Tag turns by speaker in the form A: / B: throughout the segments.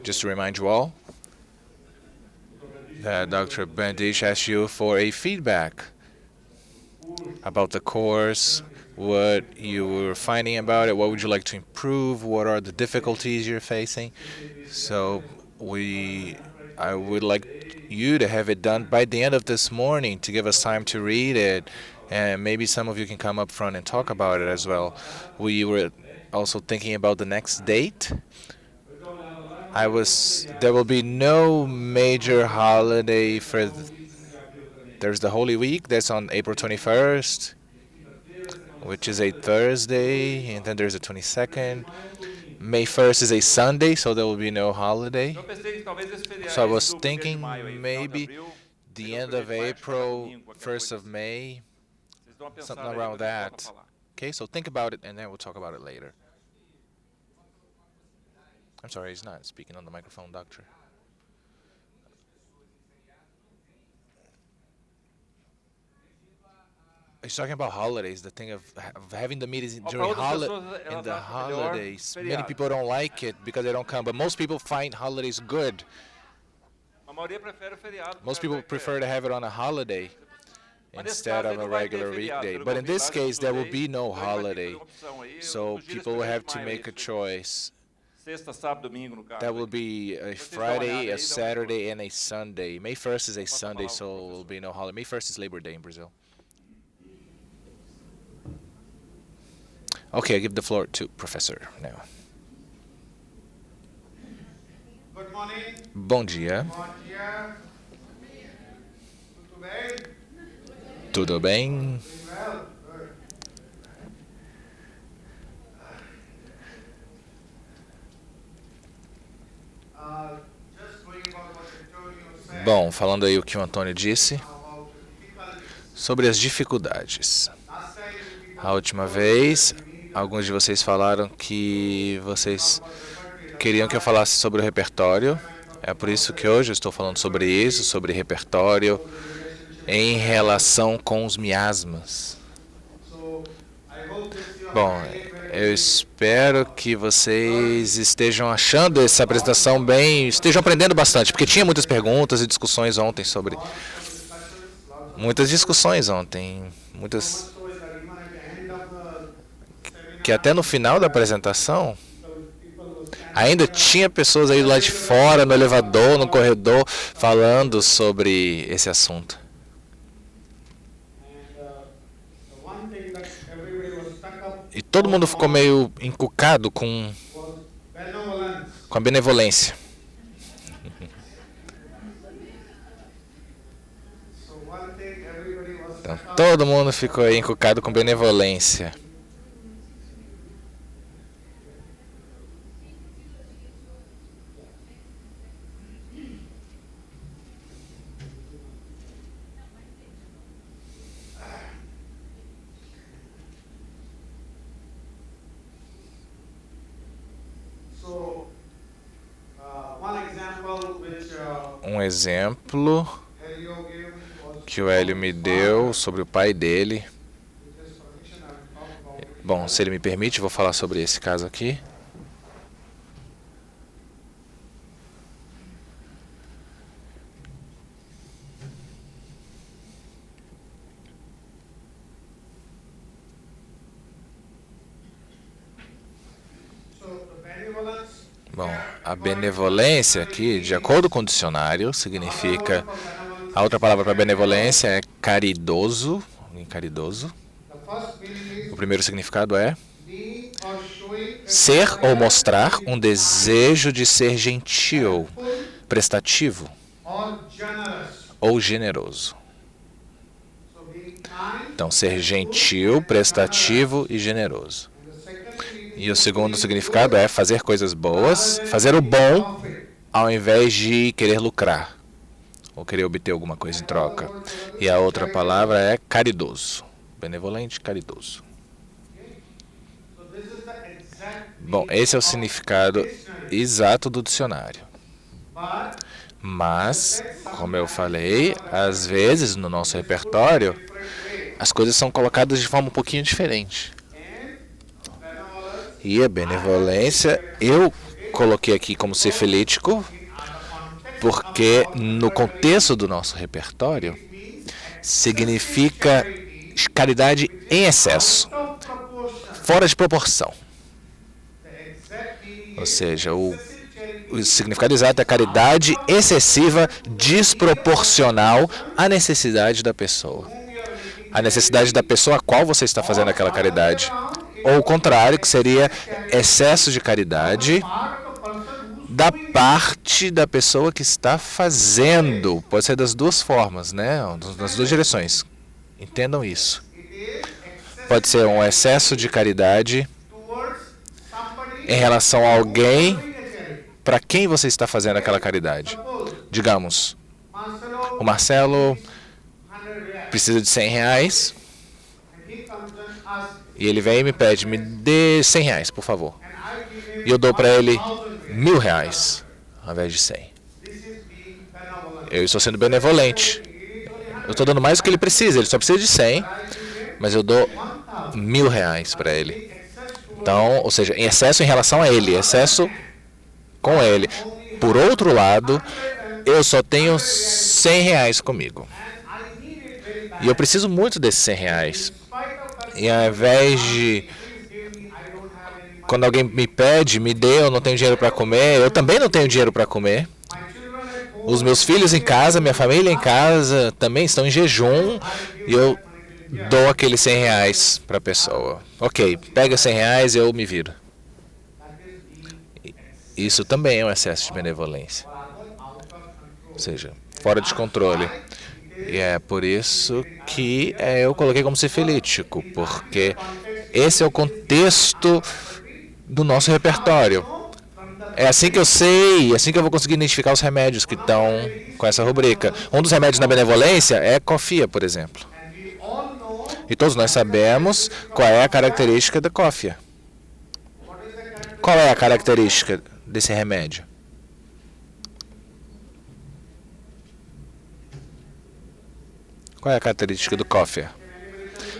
A: Just to remind you all that Dr. Bandish asked you for a feedback about the course, what you were finding about it, what would you like to improve, what are the difficulties you're facing. So I would like you to have it done by the end of this morning to give us time to read it, and maybe some of you can come up front and talk about it as well. We were also thinking about the next date. There will be no major holiday for, there's the Holy Week, that's on April 21st, which is a Thursday, and then there's the 22nd. May 1st is a Sunday, so there will be no holiday. So I was thinking maybe the end of April, 1st of May, something around that. Okay, so think about it, and then we'll talk about it later. I'm sorry, he's not speaking on the microphone, doctor. He's talking about holidays, the thing of having the meetings during the holidays. Many people don't like it because they don't come, but most people find holidays good. Most people prefer to have it on a holiday instead of a regular weekday. But in this case, there will be no holiday, so people will have to make a choice. That will be a Friday, a Saturday, and a Sunday. May 1st is a Sunday, so there will be no holiday. May 1st is Labor Day in Brazil. Okay, I give the floor to Professor now.
B: Good morning.
A: Bom dia.
B: Bom dia. Tudo bem?
A: Tudo bem?
B: Doing well? Good. Just going about what Antonio said
A: Bom, falando aí o que o Antônio disse
B: about the difficulties.
A: sobre as dificuldades.
B: Last time we
A: A última vez, alguns de vocês falaram que vocês queriam que eu falasse sobre o repertório. É por isso que hoje eu estou falando sobre isso, sobre repertório em relação com os miasmas. Bom, eu espero que vocês estejam achando essa apresentação bem, estejam aprendendo bastante, porque tinha muitas perguntas e discussões ontem sobre... Muitas discussões ontem, muitas... Que até no final da apresentação, ainda tinha pessoas aí do lado de fora, no elevador, no corredor, falando sobre esse assunto. E todo mundo ficou meio encucado com a benevolência. Então, todo mundo ficou aí encucado com benevolência. Um exemplo que o Hélio me deu sobre o pai dele. Bom, se ele me permite, vou falar sobre esse caso aqui. Bom, a benevolência aqui, de acordo com o dicionário, significa... A outra palavra para benevolência é caridoso, caridoso. O primeiro significado é ser ou mostrar um desejo de ser gentil, prestativo ou generoso. Então, ser gentil, prestativo e generoso. E o segundo significado é fazer coisas boas, fazer o bom, ao invés de querer lucrar ou querer obter alguma coisa em troca. E a outra palavra é caridoso, benevolente, caridoso. Bom, esse é o significado exato do dicionário. Mas, como eu falei, às vezes no nosso repertório, as coisas são colocadas de forma um pouquinho diferente. E a benevolência, eu coloquei aqui como sifilítico, porque no contexto do nosso repertório, significa caridade em excesso, fora de proporção. Ou seja, o significado exato é caridade excessiva, desproporcional à necessidade da pessoa. A necessidade da pessoa a qual você está fazendo aquela caridade. Ou o contrário, que seria excesso de caridade da parte da pessoa que está fazendo. Pode ser das duas formas, né? Das duas direções. Entendam isso. Pode ser um excesso de caridade em relação a alguém para quem você está fazendo aquela caridade. Digamos, o Marcelo precisa de R$100 e ele vem e me pede, me dê R$100, por favor. E eu dou para ele R$1.000 ao invés de 100. Eu estou sendo benevolente. Eu estou dando mais do que ele precisa. Ele só precisa de 100, mas eu dou R$1.000 para ele. Então, ou seja, em excesso em relação a ele, excesso com ele. Por outro lado, eu só tenho R$100 comigo. E eu preciso muito desses R$100. E ao invés de, quando alguém me pede, me dê, eu não tenho dinheiro para comer, eu também não tenho dinheiro para comer. Os meus filhos em casa, minha família em casa também estão em jejum e eu dou aqueles R$100 para a pessoa. Ok, pega R$100 e eu me viro. Isso também é um excesso de benevolência. Ou seja, fora de controle. E é por isso que eu coloquei como sifilítico, porque esse é o contexto do nosso repertório. É assim que eu sei, é assim que eu vou conseguir identificar os remédios que estão com essa rubrica. Um dos remédios na benevolência é cofia, por exemplo. E todos nós sabemos qual é a característica da cofia. Qual é a característica desse remédio? Qual é a característica do cofia?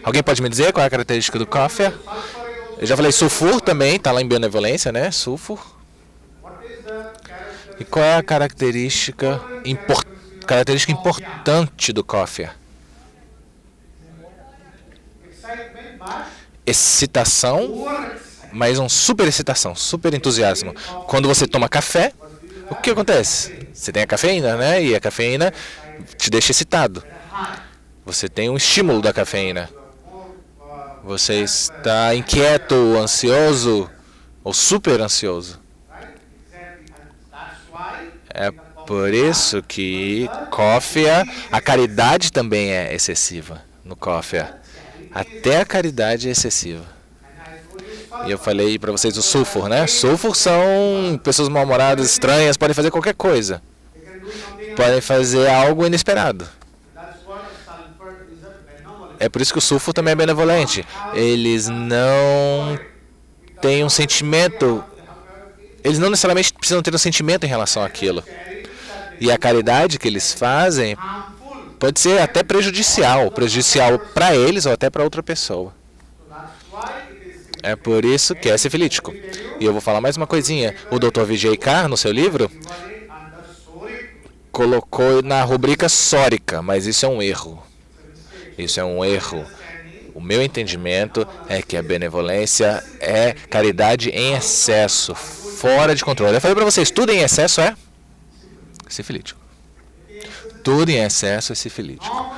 A: Alguém pode me dizer qual é a característica do cofia? Eu já falei sulfur também, está lá em benevolência, né? Sulfur. E qual é a característica importante do cofia? Excitação, mas um super excitação, super entusiasmo. Quando você toma café, o que acontece? Você tem a cafeína, né? E a cafeína te deixa excitado. Você tem um estímulo da cafeína. Você está inquieto, ansioso ou super ansioso. É por isso que cofia, a caridade também é excessiva no cofia. Até a caridade é excessiva. E eu falei para vocês o sulfur, né? Sulfur são pessoas mal-humoradas, estranhas, podem fazer qualquer coisa. Podem fazer algo inesperado. É por isso que o sulfur também é benevolente. Eles não têm um sentimento. Eles não necessariamente precisam ter um sentimento em relação àquilo. E a caridade que eles fazem pode ser até prejudicial para eles ou até para outra pessoa. É por isso que é sifilítico. E eu vou falar mais uma coisinha. O Dr. Vijay Kar, no seu livro, colocou na rubrica sórica, mas isso é um erro. Isso é um erro. O meu entendimento é que a benevolência é caridade em excesso, fora de controle. Eu falei para vocês, tudo em excesso é sifilítico. Tudo em excesso é sifilítico.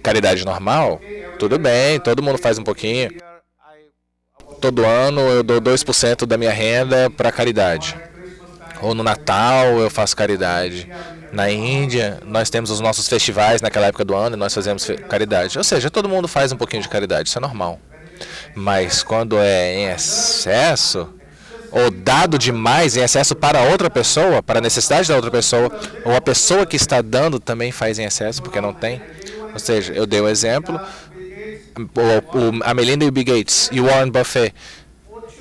A: Caridade normal, tudo bem, todo mundo faz um pouquinho. Todo ano eu dou 2% da minha renda para caridade. Ou no Natal eu faço caridade. Na Índia, nós temos os nossos festivais naquela época do ano e nós fazemos caridade. Ou seja, todo mundo faz um pouquinho de caridade, isso é normal. Mas quando é em excesso, ou dado demais em excesso para outra pessoa, para a necessidade da outra pessoa, ou a pessoa que está dando também faz em excesso porque não tem. Ou seja, eu dei o exemplo, a Melinda e o Bill Gates e o Warren Buffett,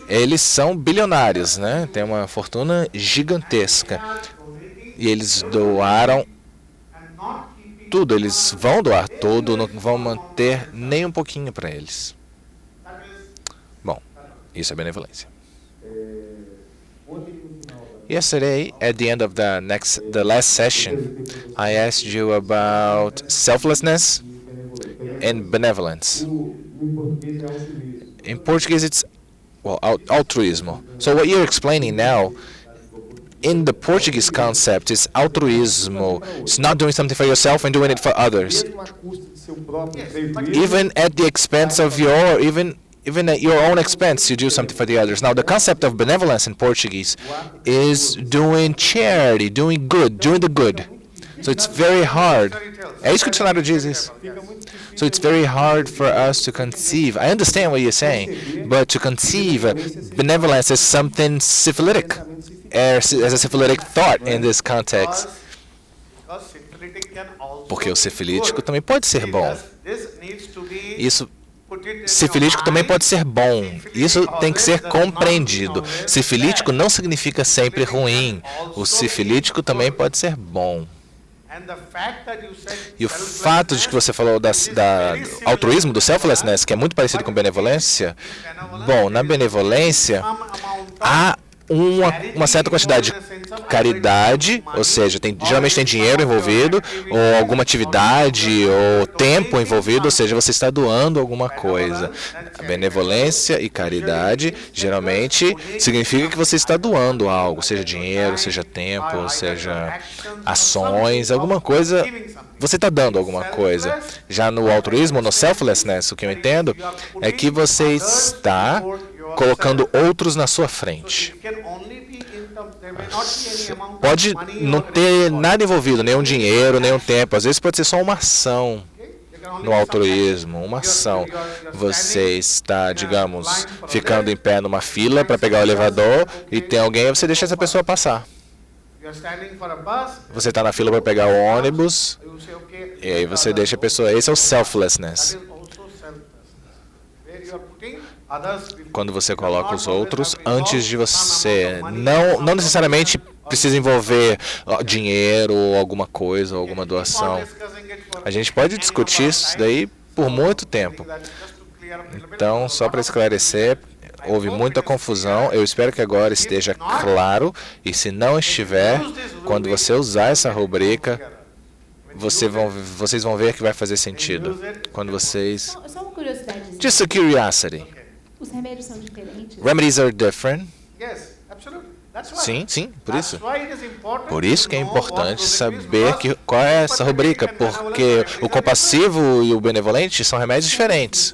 A: eles são bilionários, né? Tem uma fortuna gigantesca. E eles doaram tudo, eles vão doar tudo, não vão manter nem um pouquinho para eles. Bom, isso é benevolência. Yesterday, at the end of the last session, I asked you about selflessness and benevolence. In Portuguese, it's altruismo. So what you're explaining now, in the Portuguese concept, is altruismo. It's not doing something for yourself and doing it for others, even at the expense of even at your own expense, you do something for the others. Now, the concept of benevolence in Portuguese is doing charity, doing good, doing the good. So it's very hard. É isso que o dicionário diz isso. So it's very hard for us to conceive. I understand what you're saying, but to conceive benevolence as something syphilitic, as a syphilitic thought in this context. Porque o sifilítico também pode ser bom. Isso Sifilítico também pode ser bom. Isso tem que ser compreendido. Sifilítico não significa sempre ruim. O sifilítico também pode ser bom. E o fato de que você falou da altruísmo, do selflessness, que é muito parecido com benevolência, bom, na benevolência há uma certa quantidade de caridade, ou seja, geralmente tem dinheiro envolvido, ou alguma atividade, ou tempo envolvido, ou seja, você está doando alguma coisa. A benevolência e caridade geralmente significa que você está doando algo, seja dinheiro, seja tempo, seja ações, alguma coisa, você está dando alguma coisa. Já no altruísmo, no selflessness, o que eu entendo é que você está colocando outros na sua frente. Pode não ter nada envolvido, nenhum dinheiro, nenhum tempo. Às vezes pode ser só uma ação no altruísmo, uma ação. Você está, digamos, ficando em pé numa fila para pegar o elevador e tem alguém, você deixa essa pessoa passar. Você está na fila para pegar o ônibus e aí você deixa a pessoa. Esse é o selflessness. Quando você coloca os outros antes de você. Não necessariamente precisa envolver dinheiro ou alguma coisa, ou alguma doação. A gente pode discutir isso daí por muito tempo. Então, só para esclarecer, houve muita confusão. Eu espero que agora esteja claro. E se não estiver, quando você usar essa rubrica, vocês vão ver que vai fazer sentido. Quando vocês...
C: Só uma curiosidade.
A: Just a curiosity.
C: Os remédios são diferentes?
A: Remedies are different. Sim, por isso. Por isso que é importante saber qual é essa rubrica, porque o compassivo e o benevolente são remédios diferentes.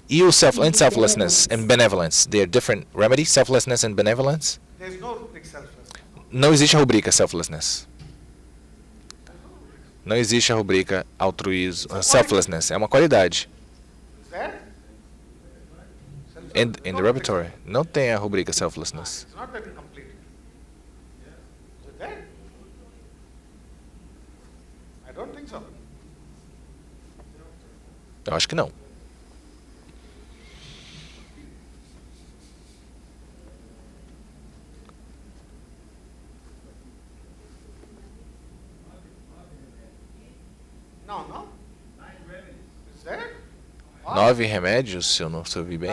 A: E o selflessness and benevolence, they are different remedies, selflessness and benevolence. Não existe a rubrica selflessness. Não existe a rubrica altruísmo, selflessness, é uma qualidade. In the repertoire, não tem a rubrica selflessness. Eu acho que não.
B: Não.
A: 9 remédios, se eu não ouvi bem.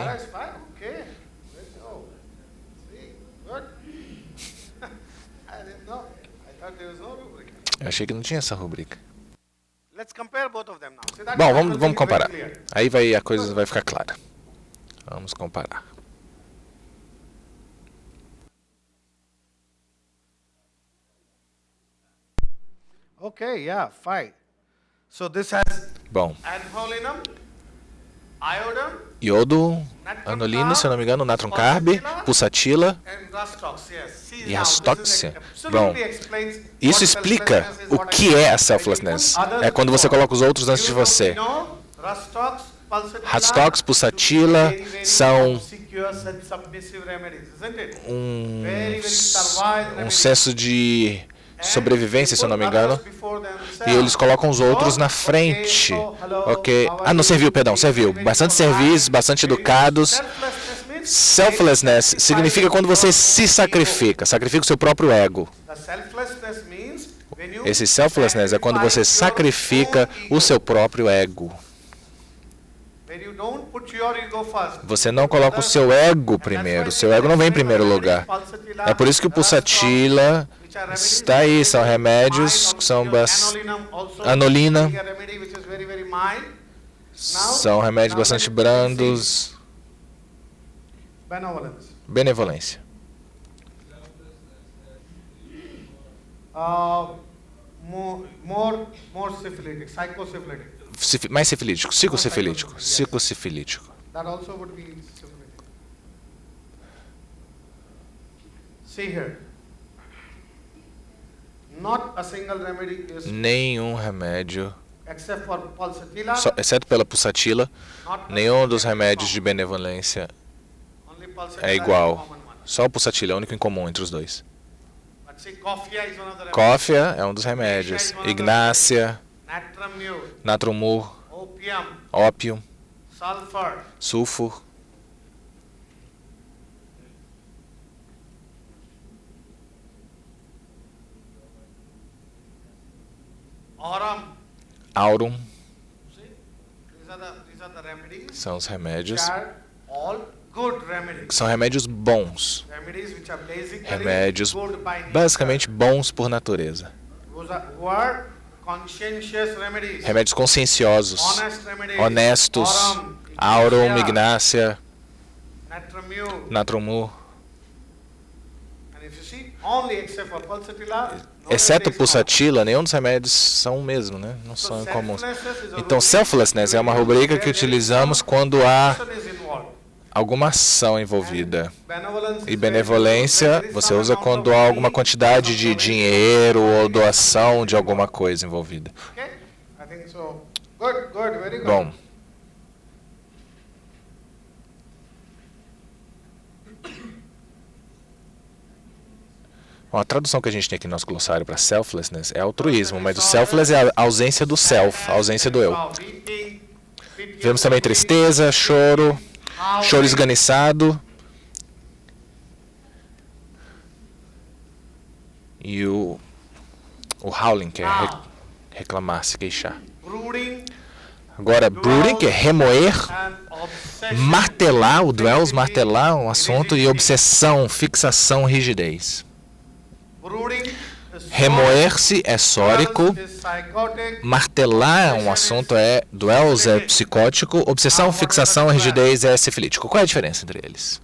A: Eu achei que não tinha essa rubrica. Bom, vamos comparar. Aí a coisa vai ficar clara. Vamos comparar.
B: Okay, yeah, fine. So this has
A: Bom,
B: ad holinum,
A: iodo, anolina, se eu não me engano, natron carb, pulsatila e rastoxia. Bom, isso explica o que é a selflessness. É quando você coloca os outros antes de você. Rastox, pulsatila são um senso de sobrevivência, se eu não me engano, e eles colocam os outros na frente. Ok? Ah, não serviu, perdão, serviu. Bastante serviços, bastante educados. Selflessness significa quando você se sacrifica o seu próprio ego. Esse selflessness é quando você sacrifica o seu próprio ego. Você não coloca o seu ego primeiro, o seu ego não vem em primeiro lugar. É por isso que o pulsatila está aí, são remédios que são anolina, são remédios bastante brandos. Benevolência.
B: More syphilitic, psychossyphilitic.
A: Mais sifilítico, psicocifilítico.
B: That also would be syphilitic. See here. Not a single remedy is
A: Nenhum remédio,
B: except for pulsatilla.
A: exceto pela pulsatila, nenhum dos remédios de benevolência
B: Only pulsatilla
A: é
B: is the
A: igual.
B: common one.
A: Só o pulsatila é o único em comum entre os dois.
B: But see, coffea is one of the remedies.
A: Cófia é um dos remédios. Ignácia,
B: Natramur,
A: natromur,
B: opium,
A: ópio,
B: sulfur,
A: sulfur,
B: aurum.
A: aurum,
B: See, these are the remedies.
A: são os
B: Which
A: remédios.
B: are all good remedies.
A: São remédios bons.
B: Remedies which are basically
A: Remédios
B: good by nature.
A: basicamente bons por natureza.
B: Who are conscientious remedies.
A: Remédios conscienciosos,
B: Honest remedies.
A: honestos. Aurum, ignácia,
B: Natramur.
A: natromur.
B: And if you see, only except for pulsatilla, no
A: Exceto
B: remedy is
A: pulsatila, nenhum dos remédios são o mesmo, né? Não
B: common.
A: são
B: So
A: comuns.
B: selflessness is a
A: Então,
B: rubric
A: selflessness é uma rubrica que utilizamos quando há
B: person is involved.
A: alguma ação envolvida.
B: Benevolence
A: E
B: is
A: benevolência
B: very
A: você usa quando há alguma quantidade de dinheiro ou doação de alguma coisa envolvida.
B: Okay? I think so. Good, very good.
A: Bom, a tradução que a gente tem aqui no nosso glossário para selflessness é altruísmo, mas o selfless é a ausência do self, a ausência do eu. Vemos também tristeza, choro, choro esganiçado e o howling, que é reclamar, se queixar.
B: Brooding
A: Agora, brooding, que é remoer,
B: and obsession.
A: martelar, o dwells, martelar um assunto, e obsessão, fixação, rigidez.
B: Brooding is
A: Remoer-se é sórico,
B: is psychotic.
A: martelar um assunto é dwells, é psicótico, obsessão, fixação, rigidez é sifilítico. Qual é a diferença entre eles?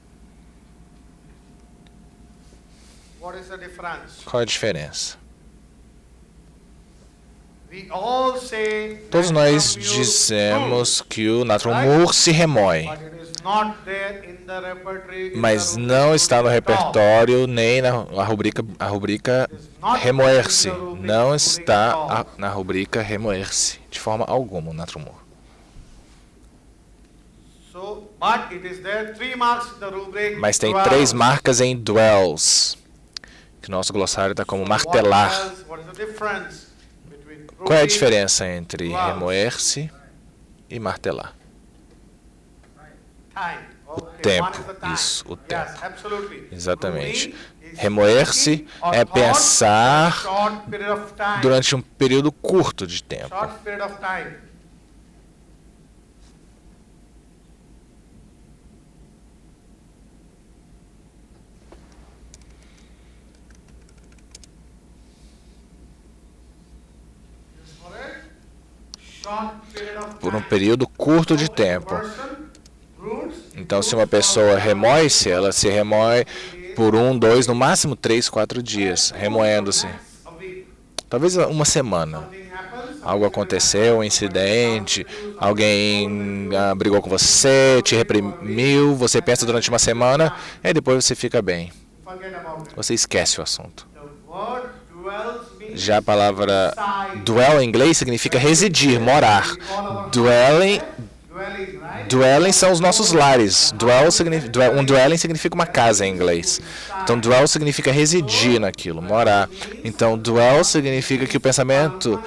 B: What is the difference?
A: Qual é a diferença?
B: We all say
A: Todos
B: that
A: nós
B: from you
A: dizemos que o natromur se remói,
B: but it is not there in the repertory. in
A: mas
B: the
A: não
B: rubric
A: está no
B: at all.
A: repertório nem na rubrica remoer-se. Não está na rubrica remoer-se de forma alguma o natromur.
B: So, but it is there 3 marks in the rubric.
A: Mas tem
B: dwells.
A: 3 marcas em dwells, que nosso glossário está como martelar.
B: What is the difference between
A: Qual é a
B: rubric
A: diferença entre remoer-se e martelar?
B: time?
A: O
B: Okay,
A: tempo,
B: one is the time.
A: isso, o
B: Yes,
A: tempo.
B: absolutely.
A: Exatamente.
B: Brooding is
A: Remoer-se
B: thinking or
A: é
B: thought
A: pensar
B: for a short period of time.
A: durante um período curto de tempo.
B: Short period of time. Is correct? Short period of
A: Por um
B: time.
A: período curto de
B: So, a
A: tempo.
B: person broods,
A: Então, se uma pessoa remói-se, ela se remói por 1, 2, no máximo 3, 4 dias, remoendo-se.
B: a week.
A: Talvez uma semana.
B: Something happens,
A: algo aconteceu, um incidente, alguém brigou com você, te reprimiu, você pensa durante uma semana e depois você fica bem.
B: Forget about it.
A: Você esquece o assunto.
B: The word dwells means
A: Já a palavra
B: reside.
A: dwell em inglês significa residir, morar. Dwelling,
B: Dwelling, right?
A: dwelling são os nossos lares. Um dwelling significa uma casa em inglês. Então, dwell significa residir naquilo, morar. Então, dwell significa que o pensamento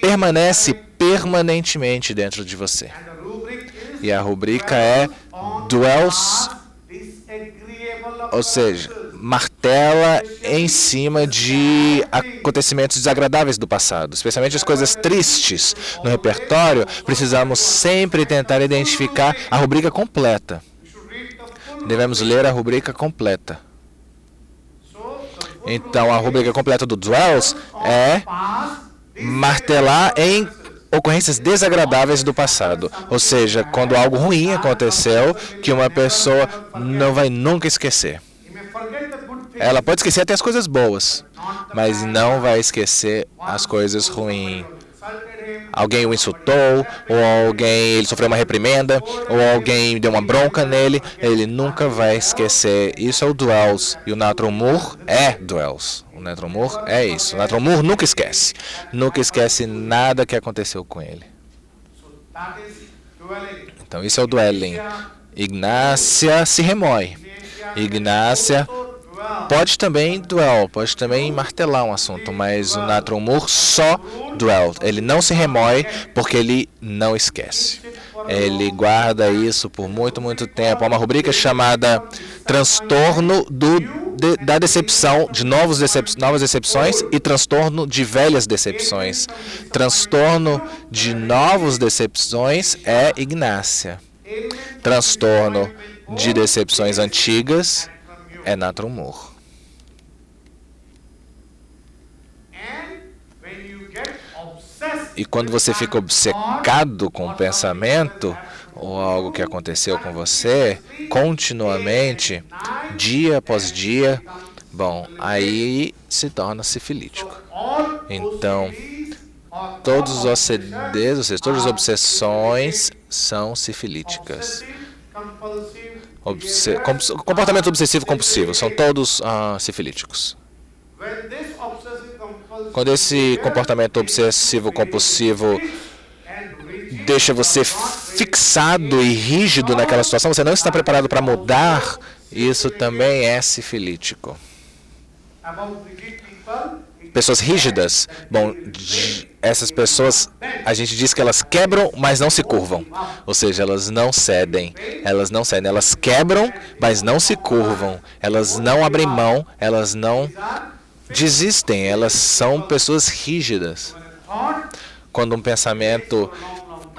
A: permanece permanentemente dentro de você.
B: And the rubric is
A: E a rubrica é
B: on
A: dwells,
B: disagreeable
A: ou seja, martela em cima de acontecimentos desagradáveis do passado, especialmente as coisas tristes. No repertório, precisamos sempre tentar identificar a rubrica completa.
B: We should read the full.
A: Devemos ler a rubrica completa.
B: So the full
A: Então, a rubrica completa do dwells é
B: past
A: martelar em ocorrências desagradáveis do passado. Ou seja, quando algo ruim aconteceu que uma pessoa não vai nunca esquecer.
B: you may forget the good things,
A: Ela pode esquecer até as coisas boas,
B: not the
A: mas
B: bad.
A: não vai esquecer as coisas ruins.
B: Insulted him,
A: Alguém o insultou, ou alguém ele sofreu uma reprimenda, ou alguém deu uma bronca nele, ele nunca vai esquecer. Isso é o dwells. E o Natromur é dwells. O Natromur é isso. O Natromur nunca esquece. Nunca esquece nada que aconteceu com ele.
B: so that is dwelling.
A: Então isso é o dwelling. Ignácia se remói. Ignácia pode também dwell, pode também martelar um assunto, mas o Natromur só dwell. Ele não se remói porque ele não esquece. Ele guarda isso por muito, muito tempo. Há uma rubrica chamada transtorno da decepção, de novas decepções e transtorno de velhas decepções. Transtorno de novas decepções é Ignácia. Transtorno de decepções antigas é Natromur.
B: And when you get obsessed
A: E quando você fica obcecado com o pensamento ou algo que aconteceu com você, continuamente, dia após dia, bom, aí se torna sifilítico.
B: all
A: Então,
B: OCDs or
A: todos os OCDs, ou seja, todas as obsessões são sifilíticas.
B: obsessive, compulsive
A: Comportamento obsessivo compulsivo são todos sifilíticos.
B: when this obsessive compulsive
A: Quando esse comportamento obsessivo compulsivo
B: and rigid
A: deixa você fixado e rígido naquela situação, você não está preparado para mudar, isso também é sifilítico.
B: about rigid people, it
A: Pessoas rígidas, bom, essas pessoas, a gente diz que elas quebram, mas não se curvam. Ou seja, elas não cedem, elas quebram, mas não se curvam. Elas não abrem mão, elas não desistem, elas são pessoas rígidas.
B: thought
A: Quando um pensamento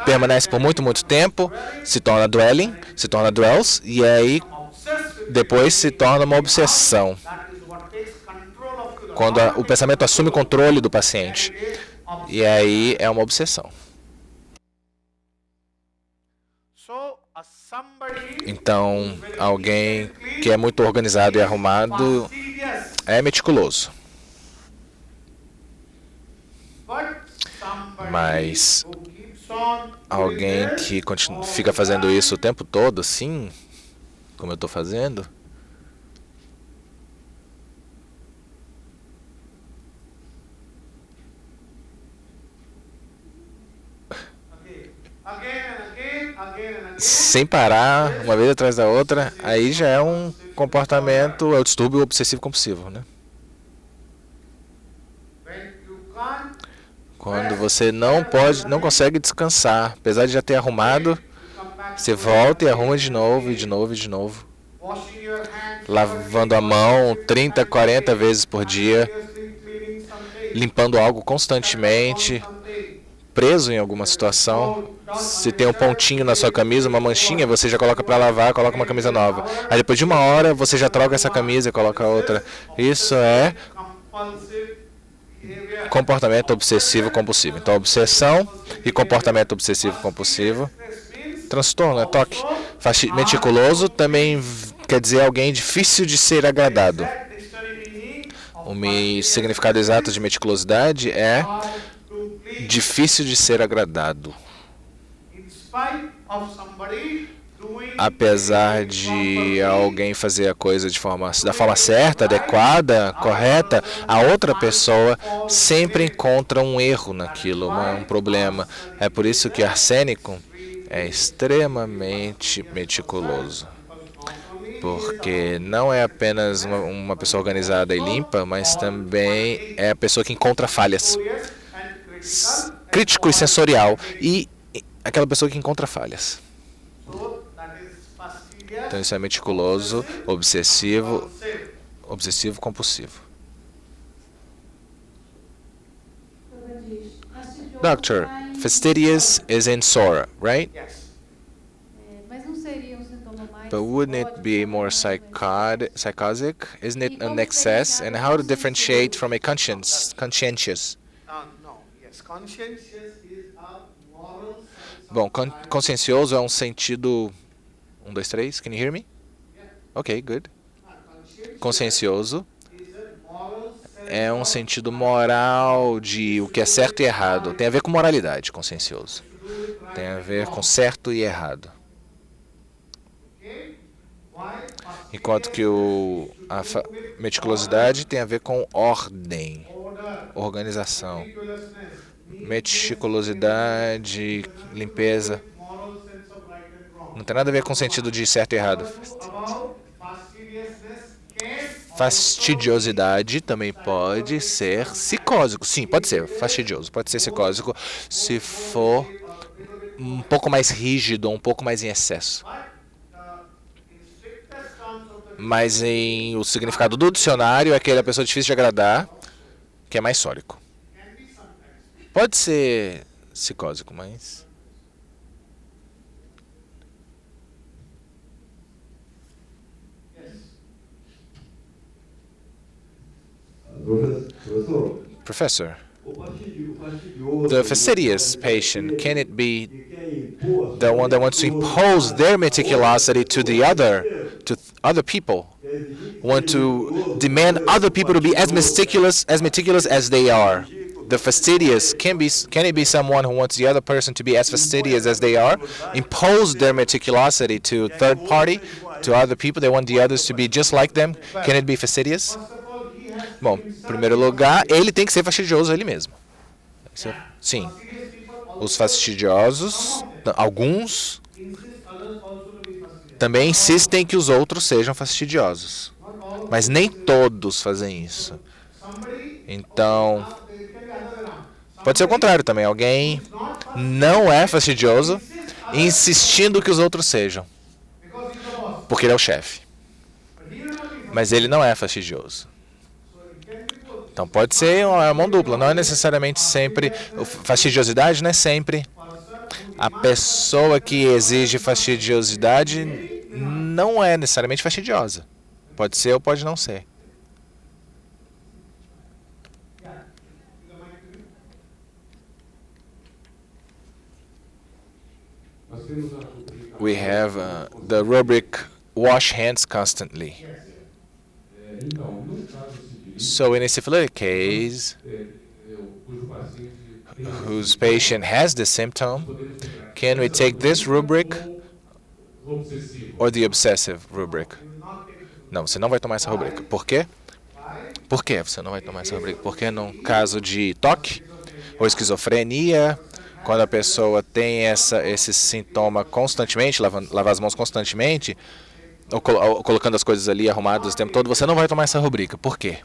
A: permanece por muito, muito tempo, se torna dwelling, se torna dwells, e aí
B: obsessed with
A: depois se torna uma obsessão.
B: that is what takes control of you.
A: Quando o pensamento assume controle do paciente, e aí é uma obsessão.
B: So somebody
A: Então, alguém que é muito organizado e arrumado
B: fastidious,
A: é meticuloso,
B: but somebody
A: mas
B: who keeps on
A: alguém que fica fazendo isso o tempo todo, assim, como eu estou fazendo,
B: again and again,
A: sem parar, uma vez atrás da outra, aí já é um comportamento, é o distúrbio obsessivo compulsivo, né?
B: when you can't
A: Quando você não consegue descansar, apesar de já ter arrumado,
B: come back
A: você volta e arruma de novo, e de novo, e de novo,
B: washing your hands,
A: lavando a mão 30, 40 vezes por dia,
B: seriously cleaning something,
A: limpando algo constantemente,
B: something.
A: preso em alguma situação. Se tem um pontinho na sua camisa, uma manchinha, você já coloca para lavar, coloca uma camisa nova. Aí depois de uma hora, você já troca essa camisa e coloca outra. Isso é
B: Compulsive behavior.
A: comportamento obsessivo compulsivo. Então, obsessão e comportamento obsessivo compulsivo. Transtorno, é toque. Meticuloso também quer dizer alguém difícil de ser agradado. O significado exato de meticulosidade é difícil de ser agradado.
B: in spite of somebody doing
A: Apesar de alguém fazer a coisa da forma certa, adequada, correta, a outra pessoa sempre encontra um erro naquilo, um problema. É por isso que arsênico é extremamente meticuloso. Porque não é apenas uma pessoa organizada e limpa, mas também é a pessoa que encontra falhas. Crítico e sensorial. E aquela pessoa que encontra falhas. Então isso é meticuloso, obsessivo compulsivo. Doctor, fastidious is in Sora, right?
B: Yes.
C: Mas não seria um sintoma mais
A: But wouldn't it be more psychotic? Isn't it an excess? And how to differentiate from a conscientious?
B: No. Yes. Conscientious is a moral sense of
A: Bom, consciencioso é um sentido... 1, 2, 3, can you hear me? Ok, good. Consciencioso é um sentido moral de o que é certo e errado. Tem a ver com moralidade, consciencioso. Tem a ver com certo e errado. Enquanto que a meticulosidade tem a ver com ordem, organização. Meticulosidade, limpeza. Não tem nada a ver com o sentido de certo e errado. Fastidiosidade também pode ser psicósico. Sim, pode ser fastidioso. Pode ser psicósico se for um pouco mais rígido, um pouco mais em excesso. Mas o significado do dicionário é aquela pessoa difícil de agradar, que é mais sólico. Pode ser psicósico, mas... Professor, the fastidious patient, can it be the one that wants to impose their meticulosity to other people? Want to demand other people to be as meticulous as they are? The fastidious, can it be someone who wants the other person to be as fastidious as they are? Impose their meticulosity to third party, to other people, they want the others to be just like them? Can it be fastidious? Bom, em primeiro lugar, ele tem que ser fastidioso ele mesmo. Sim. Os fastidiosos, alguns, também insistem que os outros sejam fastidiosos. Mas nem todos fazem isso. Então, pode ser o contrário também. Alguém não é fastidioso, insistindo que os outros sejam. Porque ele é o chefe. Mas ele não é fastidioso. Então pode ser uma mão dupla, não é necessariamente sempre... Fastidiosidade não é sempre. A pessoa que exige fastidiosidade não é necessariamente fastidiosa. Pode ser ou pode não ser. We have the rubric wash hands constantly. So in a syphilitic case, whose patient has the symptom, can we take this rubric or the obsessive rubric? Não, você não vai tomar essa rubrica. Por quê? Por que você não vai tomar essa rubrica? Porque no caso de toque ou esquizofrenia, quando a pessoa tem esse sintoma constantemente, lavar as mãos constantemente, ou colocando as coisas ali arrumadas o tempo todo, você não vai tomar essa rubrica. Por quê?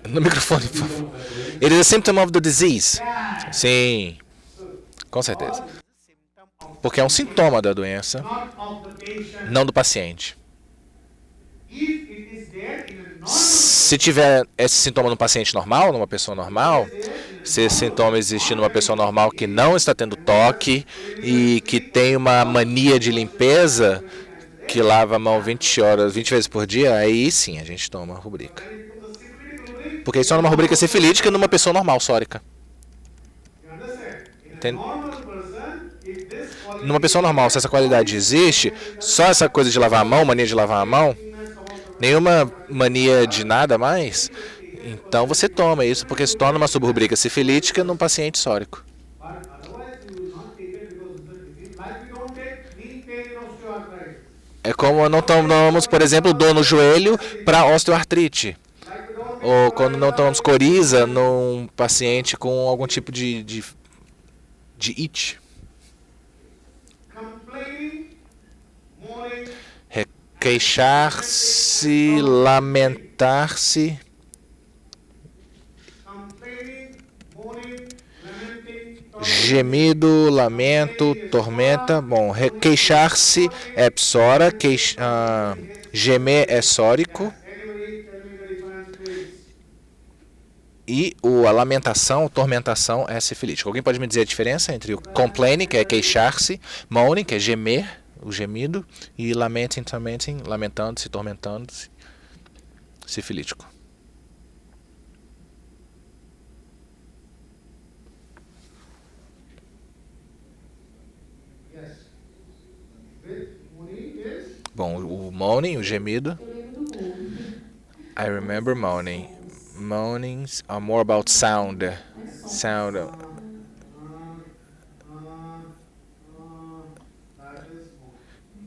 A: No microfone, por favor. It is a symptom of the disease. Sim, com certeza. Porque é um sintoma da doença, não do paciente. Se tiver esse sintoma no paciente normal, numa pessoa normal, se esse sintoma existe numa pessoa normal que não está tendo toque e que tem uma mania de limpeza, que lava a mão 20 vezes por dia, aí sim a gente toma a rubrica. Porque isso é uma rubrica sifilítica numa pessoa normal, sórica. numa pessoa normal, se essa qualidade existe, só essa coisa de lavar a mão, mania de lavar a mão, nenhuma mania de nada mais, então você toma isso, porque se torna uma subrubrica sifilítica num paciente sórico. É como não tomamos, por exemplo, dor no joelho para osteoartrite. Ou quando não tomamos coriza num paciente com algum tipo de it. Queixar-se, lamentar-se. Gemido, lamento, tormenta. Bom, queixar-se é psora, gemer é sórico. E a lamentação, tormentação é sifilítico. Alguém pode me dizer a diferença entre o complaining, que é queixar-se, moaning, que é gemer, o gemido, e lamenting, tormenting, lamentando-se, tormentando-se, sifilítico. Bom, o moaning, o gemido. I remember moaning. Moanings are more about sound. Sound.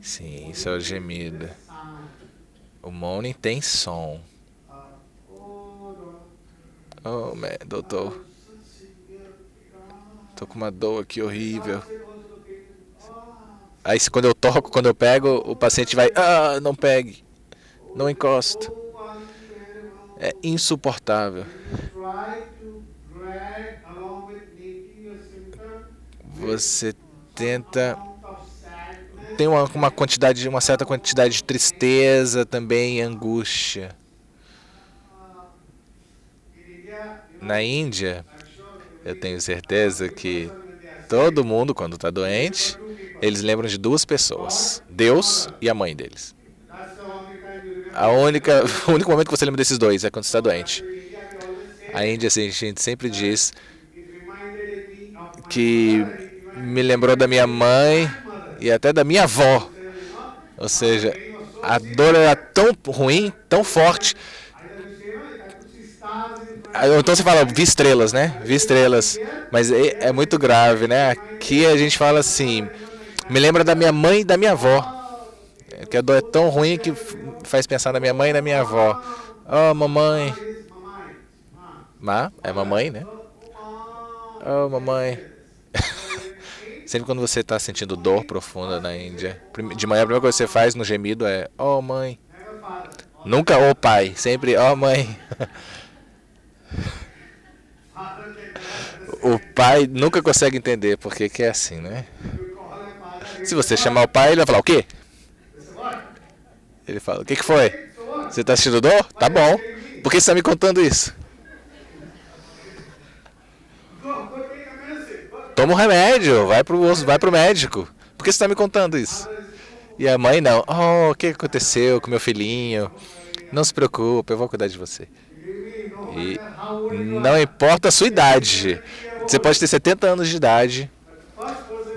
A: Sim, isso é o gemido. O moaning tem som. Oh, doutor. Tô com uma dor aqui horrível. Aí quando eu toco, quando eu pego, o paciente vai, não pegue, não encosta. É insuportável. Você tenta, tem uma certa quantidade de tristeza também, angústia. Na Índia, eu tenho certeza que todo mundo, quando está doente, eles lembram de duas pessoas, Deus e a mãe deles. O único momento que você lembra desses dois é quando você está doente. A Índia, assim, a gente sempre diz que me lembrou da minha mãe e até da minha avó. Ou seja, a dor era tão ruim, tão forte. Então você fala, vi estrelas, né? Vi estrelas. Mas é muito grave, né? Aqui a gente fala assim, me lembra da minha mãe e da minha avó. Que a dor é tão ruim que faz pensar na minha mãe e na minha avó. Oh, mamãe. É mamãe, né? Oh, mamãe. Sempre quando você está sentindo dor profunda na Índia, de manhã a primeira coisa que você faz no gemido é oh, mãe. Nunca oh, pai. Sempre oh, mãe. O pai nunca consegue entender por que é assim, né? Se você chamar o pai, ele vai falar o quê? Ele fala, o que foi? Você está sentindo dor? Tá bom. Por que você está me contando isso? Toma um remédio, vai pro médico. Por que você está me contando isso? E a mãe não. Oh, o que aconteceu com meu filhinho? Não se preocupe, eu vou cuidar de você. E não importa a sua idade. Você pode ter 70 anos de idade.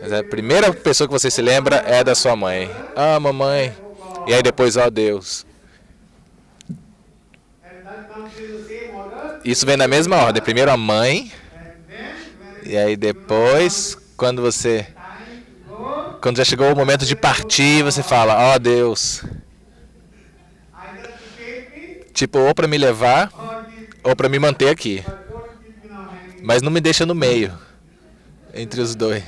A: Mas a primeira pessoa que você se lembra é da sua mãe. Ah, mamãe. E aí depois, ó Deus. Isso vem na mesma ordem. Primeiro a mãe. E aí depois, quando já chegou o momento de partir, você fala, ó Deus. Tipo, ou para me levar, ou para me manter aqui. Mas não me deixa no meio, entre os dois.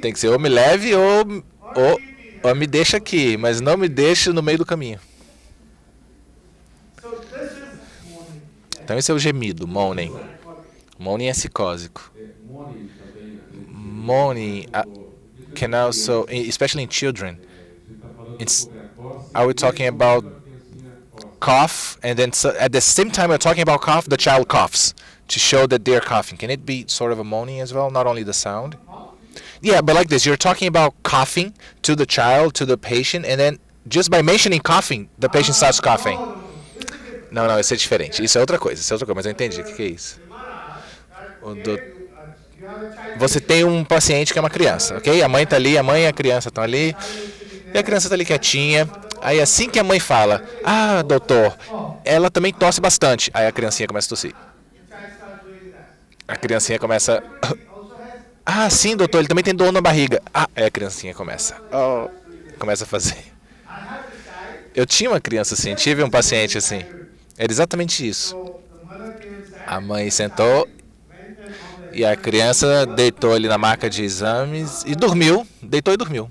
A: Tem que ser ou me leve ou me deixa aqui, mas não me deixa no meio do caminho. Então esse é o gemido, moaning. Moaning é psicósico. Moaning can also, especially in children, are we talking about cough, and then at the same time we're talking about cough, the child coughs to show that they're coughing. Can it be sort of a moaning as well, not only the sound? Yeah, but like this, you're talking about coughing to the child, to the patient, and then just by mentioning coughing, the patient starts coughing. Não, isso é diferente. Isso é outra coisa, mas eu entendi o que é isso. você tem um paciente que é uma criança, ok? A mãe tá ali, a mãe e a criança estão ali, e a criança tá ali quietinha. Aí assim que a mãe fala, ah, doutor, ela também tosse bastante. Aí a criancinha começa a tossir. A criancinha começa, ah, sim, doutor, ele também tem dor na barriga. Ah, aí a criancinha começa a fazer. Eu tinha uma criança assim, tive um paciente assim. Era exatamente isso. A mãe sentou e a criança deitou ali na maca de exames e dormiu. Deitou e dormiu.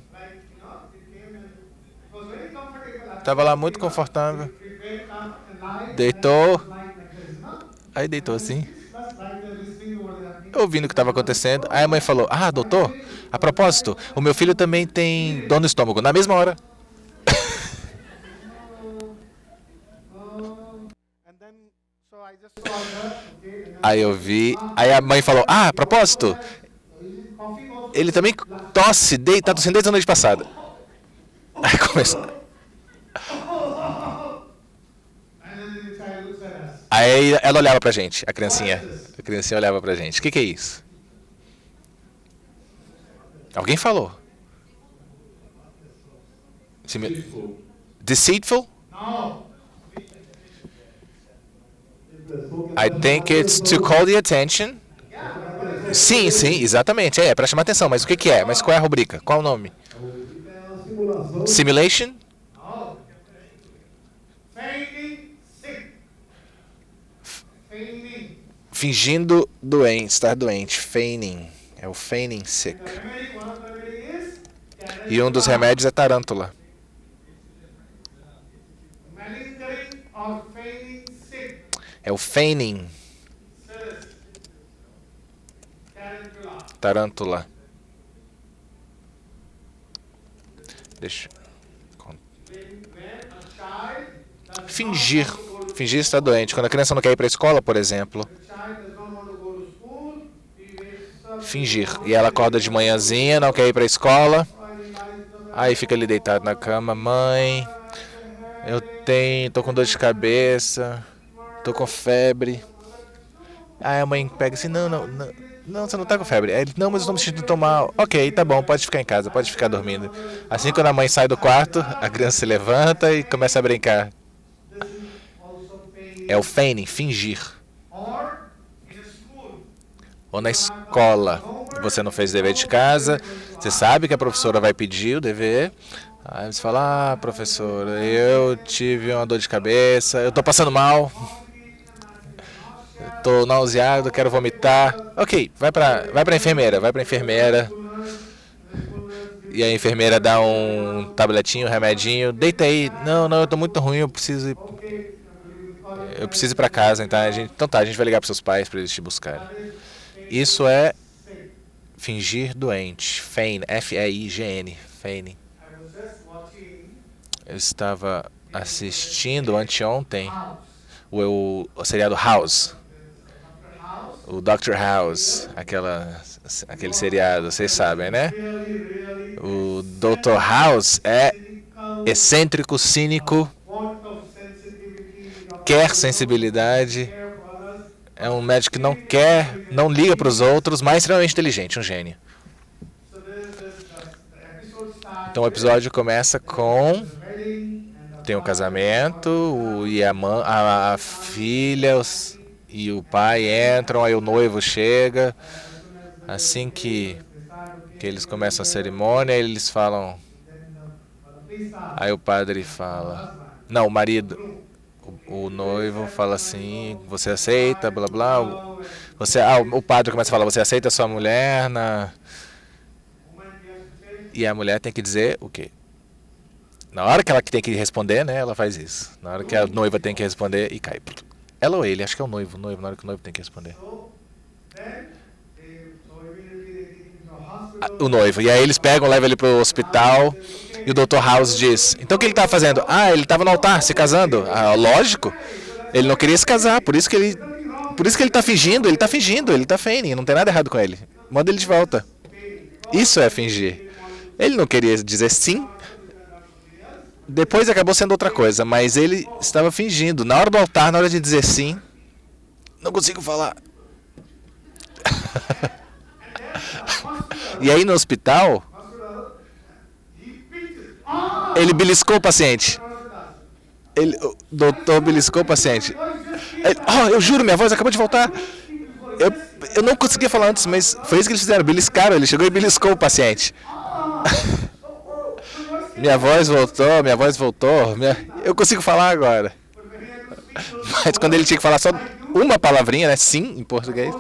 A: Estava lá muito confortável. Deitou. Aí deitou assim, ouvindo o que estava acontecendo. Aí a mãe falou, ah, doutor, a propósito, o meu filho também tem dor no estômago. Na mesma hora. Aí eu vi, aí a mãe falou, ah, a propósito, ele também tosse, tá tossindo desde a noite passada. Aí começou. Aí ela olhava pra gente, a criancinha. A criancinha olhava pra gente. O que é isso? Alguém falou. Deceitful? I think it's to call the attention. Sim, sim, exatamente. É pra chamar atenção. Mas o que é? Mas qual é a rubrica? Qual o nome? Simulation? Fingindo doente, estar doente. Feigning. É o feigning sick. E um dos remédios é tarântula. É o feigning. Tarântula. Deixa. Fingir. Fingir estar doente. Quando a criança não quer ir para a escola, por exemplo. Fingir. E ela acorda de manhãzinha, não quer ir para a escola. Aí fica ali deitado na cama. Mãe, tô com dor de cabeça. Tô com febre. Aí a mãe pega assim, não, você não tá com febre. Aí ele, não, mas eu tô me sentindo tão mal. Ok, tá bom, pode ficar em casa, pode ficar dormindo. Assim, quando a mãe sai do quarto, a criança se levanta e começa a brincar. É o feigning, fingir. Ou na escola, você não fez dever de casa, você sabe que a professora vai pedir o dever. Aí você fala, ah, professora, eu tive uma dor de cabeça, eu tô passando mal. Tô nauseado, quero vomitar. Ok, vai pra enfermeira. E a enfermeira dá um tabletinho, um remedinho. Deita aí. Não, eu tô muito ruim, eu preciso ir pra casa. Então a gente vai ligar pros seus pais pra eles te buscarem. Isso é fingir doente. Feign, F-E-I-G-N. Feign. Eu estava assistindo anteontem o seriado House. O Dr. House, aquele seriado, vocês sabem, né? O Dr. House é excêntrico, cínico, quer sensibilidade, é um médico que não liga para os outros, mas extremamente inteligente, um gênio. Então o episódio começa com... Tem um casamento, e a filha... E o pai entram, aí o noivo chega. Assim que eles começam a cerimônia, eles falam... Aí o padre fala... Não, o marido. O noivo fala assim, você aceita, blá blá. O padre começa a falar, você aceita a sua mulher E a mulher tem que dizer o quê? Na hora que ela tem que responder, né, ela faz isso. Na hora que a noiva tem que responder, e cai. Ela ou ele, acho que é o noivo, na hora que o noivo tem que responder. O noivo. E aí eles pegam, levam ele pro hospital, e o Dr. House diz, então o que ele estava fazendo? Ah, ele estava no altar, se casando. Ah, lógico. Ele não queria se casar, por isso que ele está fingindo, ele está feigning, não tem nada errado com ele. Manda ele de volta. Isso é fingir. Ele não queria dizer sim. Depois acabou sendo outra coisa, mas ele estava fingindo. Na hora do altar, na hora de dizer sim, não consigo falar. E aí no hospital, ele beliscou o paciente. O doutor beliscou o paciente. Eu juro, minha voz acabou de voltar. Eu não conseguia falar antes, mas foi isso que eles fizeram. Beliscaram, ele chegou e beliscou o paciente. Minha voz voltou. Eu consigo falar agora. Mas quando ele tinha que falar só uma palavrinha, né? Sim, em português.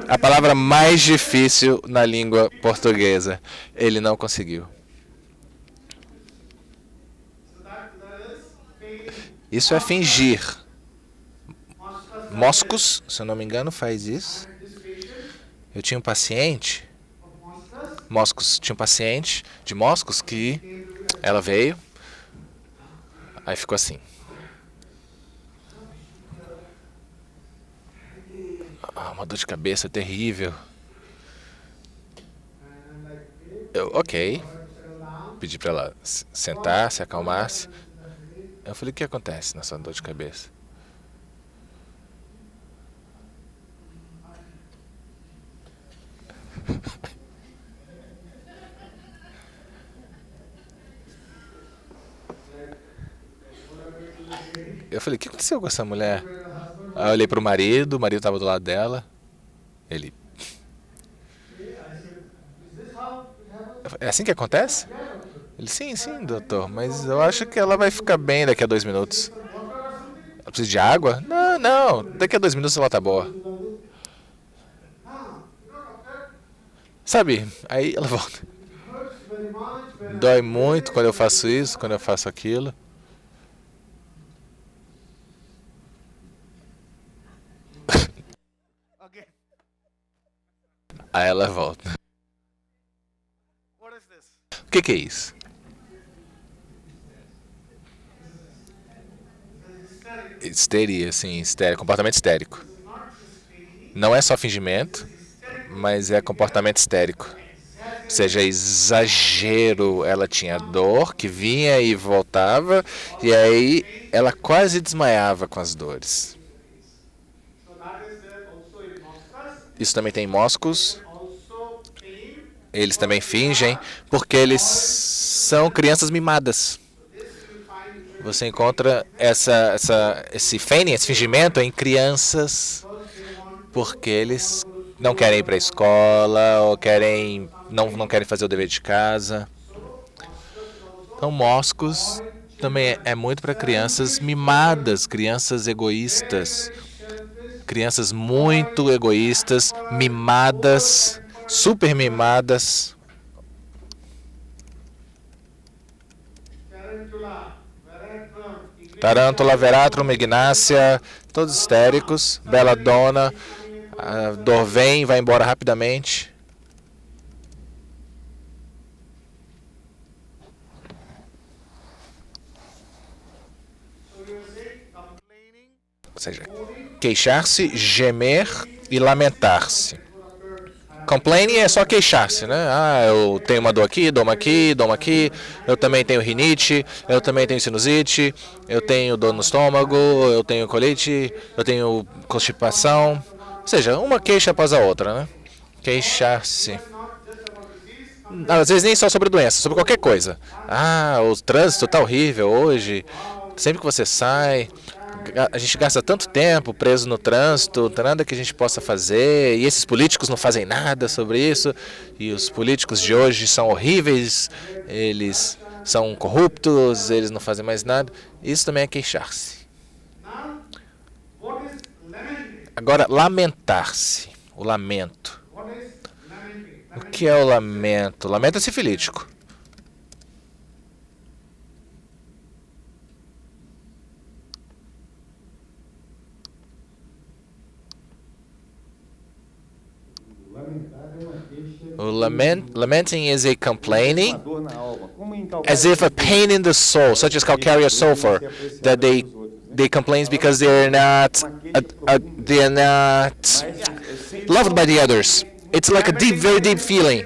A: A palavra mais difícil na língua portuguesa. Ele não conseguiu. Isso é fingir. Moscos, se eu não me engano, faz isso. Eu tinha um paciente. Moscos tinha um paciente de Moscos que ela veio. Aí ficou assim. Uma dor de cabeça terrível. Ok. Pedi para ela sentar, se acalmasse. Eu falei, o que acontece na sua dor de cabeça? Eu falei, o que aconteceu com essa mulher? Aí eu olhei pro marido, o marido estava do lado dela. Ele... É assim que acontece? Ele, sim, doutor, mas eu acho que ela vai ficar bem daqui a 2 minutos. Ela precisa de água? Não, daqui a 2 minutos ela tá boa. Sabe, aí ela volta. Dói muito quando eu faço isso, quando eu faço aquilo. Aí ela volta. O que é isso? Histeria, sim, histérico, comportamento histérico. Não é só fingimento, mas é comportamento histérico. Ou seja, exagero. Ela tinha dor que vinha e voltava, e aí ela quase desmaiava com as dores. Isso também tem em Moscos. Eles também fingem, porque eles são crianças mimadas. Você encontra esse feigning, esse fingimento em crianças, porque eles não querem ir para a escola, ou não querem fazer o dever de casa. Então, Moscos também é muito para crianças mimadas, crianças egoístas, crianças muito egoístas, mimadas, super mimadas. Tarântula, Veratrum, Ignácia, todos histéricos. Belladonna, a dor vem e vai embora rapidamente. Ou seja, queixar-se, gemer e lamentar-se. Complaining é só queixar-se, né? Eu tenho uma dor aqui, dou uma aqui. Eu também tenho rinite, eu também tenho sinusite, eu tenho dor no estômago, eu tenho colite, eu tenho constipação. Ou seja, uma queixa após a outra, né? Queixar-se. Às vezes nem só sobre doença, sobre qualquer coisa. O trânsito tá horrível hoje. Sempre que você sai, a gente gasta tanto tempo preso no trânsito, não tem nada que a gente possa fazer, e esses políticos não fazem nada sobre isso, e os políticos de hoje são horríveis, eles são corruptos, eles não fazem mais nada. Isso também é queixar-se. Agora, lamentar-se, o lamento. O que é o lamento? O lamento é sifilítico. Lamenting is a complaining as if a pain in the soul, such as calcareous sulfur, that they complain because they're not loved by the others. It's like a deep, very deep feeling,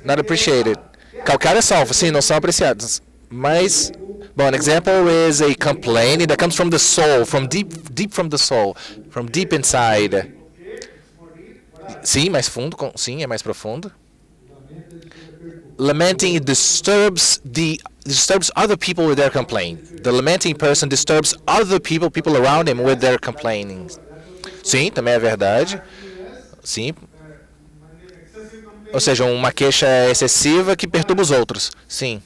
A: not appreciated. Calcareous sulfur, sim, não são apreciados. Mas, an example is a complaining that comes from the soul, from deep from the soul, from deep inside. Sim, mais fundo, sim, é mais profundo. Lamenting disturbs other people with their complaint. The lamenting person disturbs other people around him with their complaining. Sim, também é verdade. Sim. Ou seja, uma queixa excessiva que perturba os outros. Sim.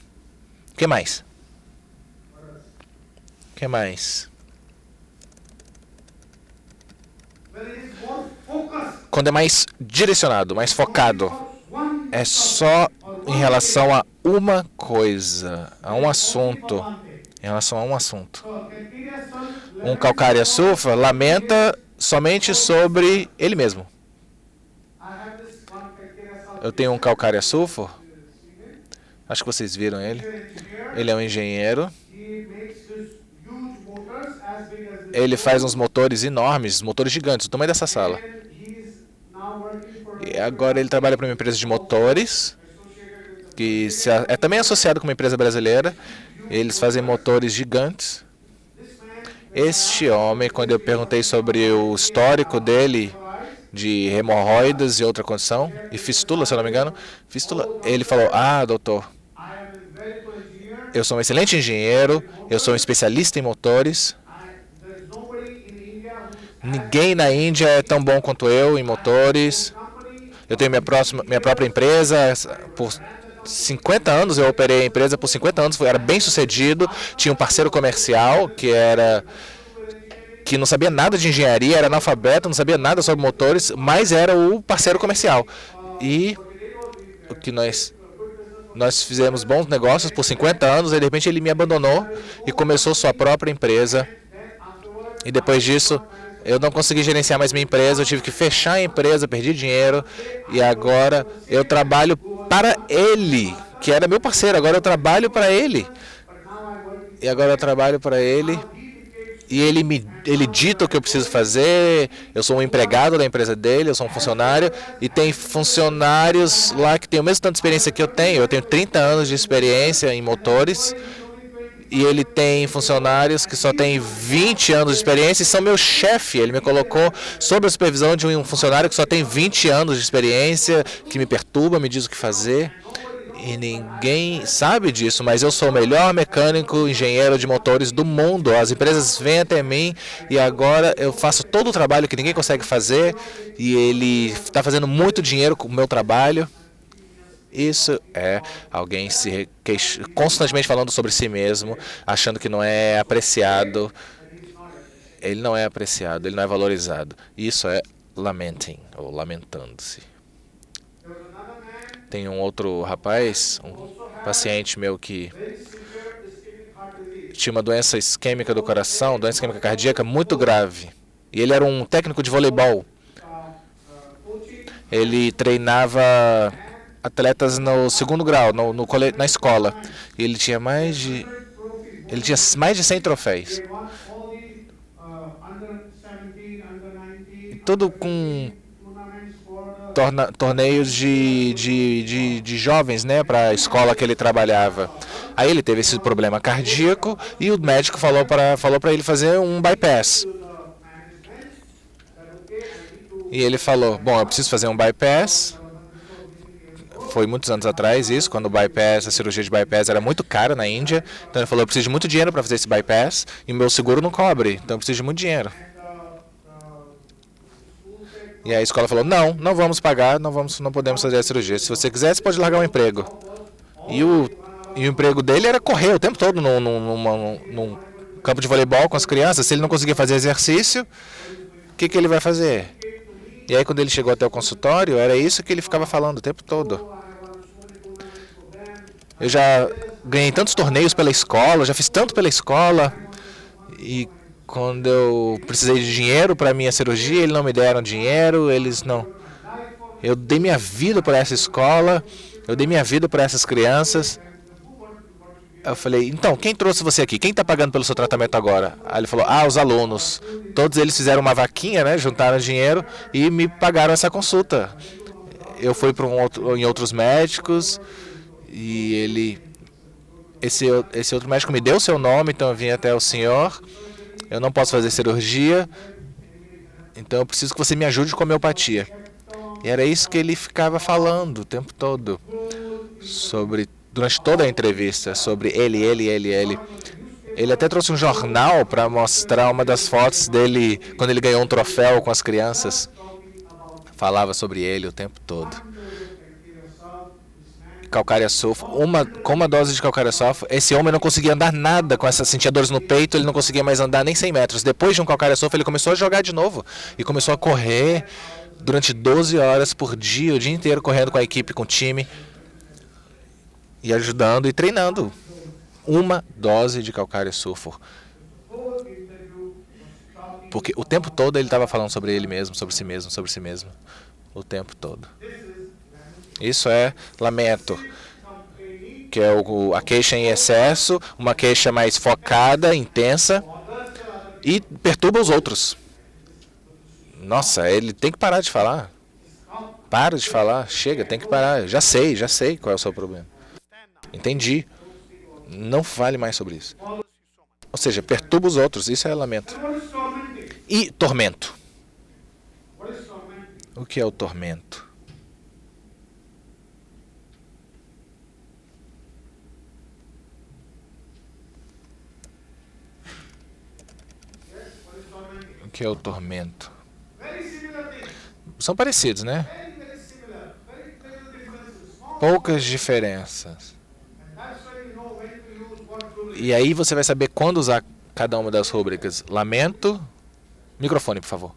A: O que mais? O que mais? Quando é mais direcionado, mais focado, é só em relação a uma coisa, a um assunto. Em relação a um assunto. Um calcária sulfa lamenta somente sobre ele mesmo. Eu tenho um calcária sulfur. Acho que vocês viram ele. Ele é um engenheiro. Ele faz uns motores enormes, motores gigantes, do tamanho dessa sala. E agora ele trabalha para uma empresa de motores, que é também associado com uma empresa brasileira. Eles fazem motores gigantes. Este homem, quando eu perguntei sobre o histórico dele, de hemorroidas e outra condição, e fístula, se eu não me engano, ele falou, doutor, eu sou um excelente engenheiro, eu sou um especialista em motores. Ninguém na Índia é tão bom quanto eu em motores. Eu tenho minha própria empresa. Por 50 anos eu operei a empresa, por 50 anos era bem sucedido. Tinha um parceiro comercial que não sabia nada de engenharia, era analfabeto, não sabia nada sobre motores, mas era o parceiro comercial. E o que nós fizemos bons negócios por 50 anos, e de repente ele me abandonou e começou sua própria empresa. E depois disso, eu não consegui gerenciar mais minha empresa, eu tive que fechar a empresa, perdi dinheiro, e agora eu trabalho para ele, que era meu parceiro, agora eu trabalho para ele. E agora eu trabalho para ele. E ele dita o que eu preciso fazer, eu sou um empregado da empresa dele, eu sou um funcionário, e tem funcionários lá que têm o mesmo tanto de experiência que eu tenho 30 anos de experiência em motores, e ele tem funcionários que só têm 20 anos de experiência e são meu chefe. Ele me colocou sob a supervisão de um funcionário que só tem 20 anos de experiência, que me perturba, me diz o que fazer. E ninguém sabe disso, mas eu sou o melhor mecânico, engenheiro de motores do mundo. As empresas vêm até mim e agora eu faço todo o trabalho que ninguém consegue fazer e ele está fazendo muito dinheiro com o meu trabalho. Isso é alguém constantemente falando sobre si mesmo, achando que não é apreciado. Ele não é apreciado, ele não é valorizado. Isso é lamenting, ou lamentando-se. Tem um outro rapaz, um paciente meu que tinha uma doença isquêmica do coração, doença isquêmica cardíaca muito grave. E ele era um técnico de voleibol. Ele treinava atletas no segundo grau, na escola. E ele tinha mais de 100 troféus. E tudo com torneios de jovens, né, para a escola que ele trabalhava. Aí ele teve esse problema cardíaco e o médico falou para ele fazer um bypass. E ele falou, bom, eu preciso fazer um bypass. Foi muitos anos atrás isso, quando a cirurgia de bypass era muito cara na Índia. Então ele falou, eu preciso de muito dinheiro para fazer esse bypass e o meu seguro não cobre, então eu preciso de muito dinheiro. E a escola falou, não vamos pagar, não podemos fazer a cirurgia. Se você quiser, você pode largar um emprego. E o emprego dele era correr o tempo todo num campo de voleibol com as crianças. Se ele não conseguia fazer exercício, o que ele vai fazer? E aí, quando ele chegou até o consultório, era isso que ele ficava falando o tempo todo. Eu já ganhei tantos torneios pela escola, já fiz tanto pela escola, e quando eu precisei de dinheiro para minha cirurgia, eles não me deram dinheiro, Eu dei minha vida por essa escola, eu dei minha vida por essas crianças. Eu falei, então, quem trouxe você aqui? Quem está pagando pelo seu tratamento agora? Aí ele falou, os alunos. Todos eles fizeram uma vaquinha, né, juntaram dinheiro e me pagaram essa consulta. Eu fui em outros médicos e esse outro médico me deu o seu nome, então eu vim até o senhor. Eu não posso fazer cirurgia, então eu preciso que você me ajude com a homeopatia. E era isso que ele ficava falando o tempo todo, durante toda a entrevista, sobre ele. Ele até trouxe um jornal para mostrar uma das fotos dele quando ele ganhou um troféu com as crianças. Falava sobre ele o tempo todo. Calcária sulfo, com uma dose de calcária sulfo, esse homem não conseguia andar nada com essas, sentia dores no peito, ele não conseguia mais andar nem 100 metros. Depois de um calcária sulfo, ele começou a jogar de novo e começou a correr durante 12 horas por dia, o dia inteiro correndo com a equipe, com o time, e ajudando e treinando. Uma dose de calcário sulfur. Porque o tempo todo ele estava falando sobre ele mesmo, sobre si mesmo. O tempo todo. Isso é lamento. Que é a queixa em excesso, uma queixa mais focada, intensa, e perturba os outros. Nossa, ele tem que parar de falar. Para de falar, chega, tem que parar. Já sei qual é o seu problema. Entendi. Não fale mais sobre isso. Ou seja, perturba os outros, isso é lamento. E tormento. O que é o tormento? O que é o tormento? São parecidos, né? Poucas diferenças. E aí você vai saber quando usar cada uma das rúbricas. Lamento. Microfone, por favor.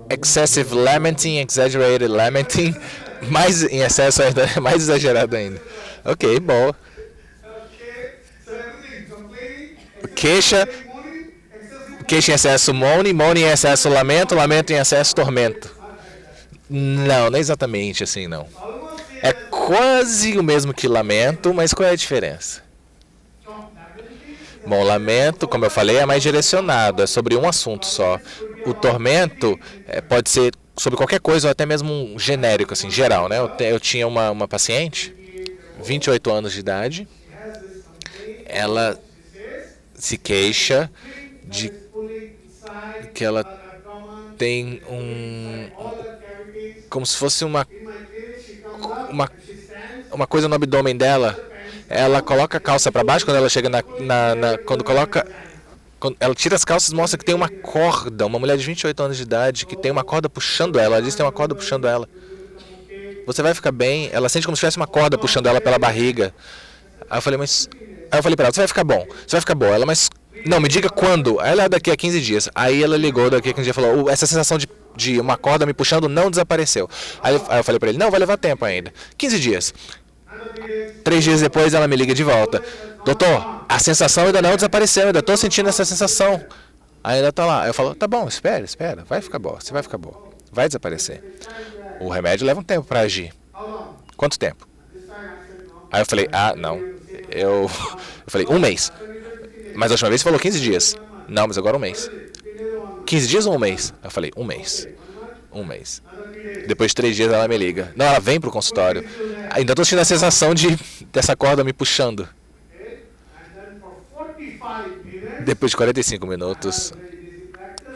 A: Excessive lamenting, exaggerated lamenting. Mais em excesso ainda, mais exagerado ainda. Ok, bom. Queixa em excesso moaning em excesso lamento em excesso tormento. Não é exatamente assim, não. É quase o mesmo que lamento, mas qual é a diferença? Bom, lamento, como eu falei, é mais direcionado, é sobre um assunto só. O tormento pode ser sobre qualquer coisa, ou até mesmo um genérico, assim, geral, né? Eu tinha uma paciente, 28 anos de idade, ela se queixa de que ela tem como se fosse uma coisa no abdômen dela. Ela coloca a calça para baixo quando ela chega quando ela tira as calças, mostra que tem uma corda, uma mulher de 28 anos de idade que tem uma corda puxando ela. Ela diz que tem uma corda puxando ela. Você vai ficar bem? Ela sente como se tivesse uma corda puxando ela pela barriga. Aí eu falei para ela, você vai ficar bom. Você vai ficar boa. Ela, mas não, me diga quando. Aí ela, daqui a 15 dias. Aí ela ligou daqui a 15 dias e falou, essa sensação de uma corda me puxando não desapareceu. Aí eu falei para ele, não, vai levar tempo ainda. 15 dias. 3 dias depois ela me liga de volta. Doutor, a sensação ainda não desapareceu, ainda estou sentindo essa sensação. Aí ela está lá. Aí eu falo, tá bom, espera, vai ficar boa, você vai ficar boa. Vai desaparecer. O remédio leva um tempo para agir. Quanto tempo? Aí eu falei, não. Eu falei, 1 mês. Mas a última vez você falou 15 dias. Não, mas agora 1 mês. 15 dias ou 1 mês? Eu falei, 1 mês. 1 mês. Depois de 3 dias ela me liga. Não, ela vem pro consultório. Ainda estou sentindo a sensação dessa corda me puxando. Depois de 45 minutos,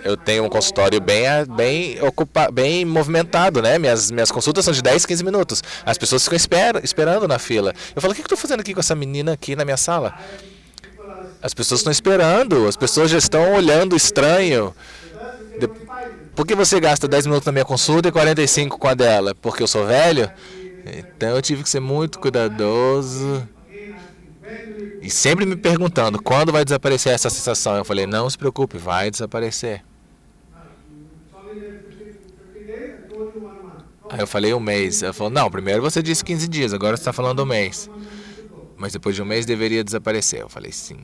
A: eu tenho um consultório bem movimentado, né? Minhas consultas são de 10, 15 minutos. As pessoas ficam esperando na fila. Eu falo, o que eu estou fazendo aqui com essa menina aqui na minha sala? As pessoas estão esperando, as pessoas já estão olhando estranho. Por que você gasta 10 minutos na minha consulta e 45 com a dela? Porque eu sou velho? Então eu tive que ser muito cuidadoso. E sempre me perguntando, quando vai desaparecer essa sensação? Eu falei, não se preocupe, vai desaparecer. Aí eu falei 1 mês. Ela falou, não, primeiro você disse 15 dias, agora você está falando 1 mês. Mas depois de 1 mês deveria desaparecer. Eu falei, sim.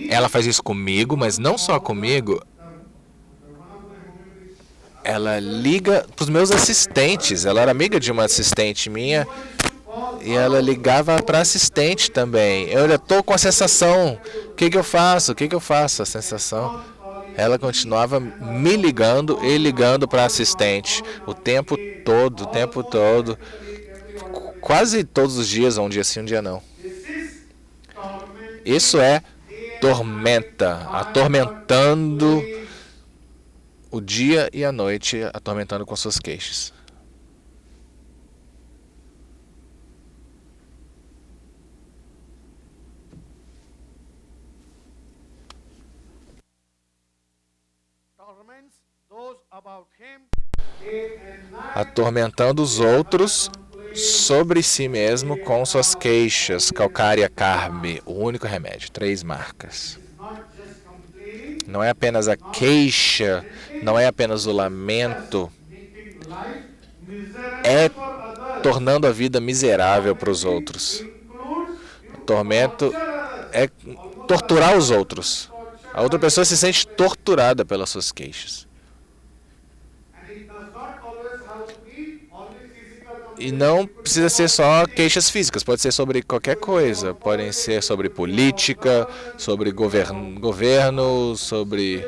A: Ela faz isso comigo, mas não só comigo. Ela liga para os meus assistentes. Ela era amiga de uma assistente minha. E ela ligava para assistente também. Eu ainda estou com a sensação. O que eu faço? A sensação. Ela continuava me ligando e ligando para assistente. O tempo todo. Quase todos os dias, um dia sim, um dia não. Isso é tormenta, atormentando o dia e a noite, atormentando com suas queixas.
B: torments those about him day and night.
A: Atormentando os outros sobre si mesmo com suas queixas. Calcária Carbe, o único remédio. 3 marcas.
B: Not just complaining,
A: Não é apenas a queixa, não é apenas o lamento,
B: making life miserable
A: é
B: for others.
A: tornando a vida miserável para os outros.
B: Includes
A: Tormento
B: torture others.
A: é torturar os outros. A outra pessoa se sente torturada pelas suas queixas.
B: And it does not always have to be only physical complaint.
A: E não precisa ser só queixas físicas, pode ser sobre qualquer coisa. Podem ser sobre política, sobre governo, sobre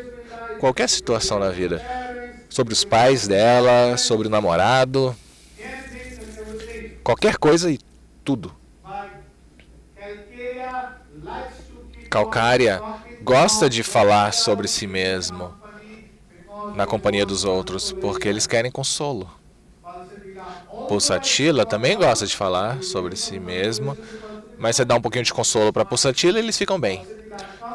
A: qualquer situação na vida. Sobre os pais dela, sobre o namorado,
B: Anything and everything.
A: qualquer coisa e tudo.
B: But Calcarea likes to keep
A: Calcária
B: on talking
A: gosta de
B: about
A: falar sobre si mesmo
B: company because
A: na companhia dos outros, porque eles querem consolo.
B: Pulsatilla also
A: Pulsatila também gosta de falar sobre si mesmo, mas você dá um pouquinho de consolo para Pulsatila e eles ficam bem.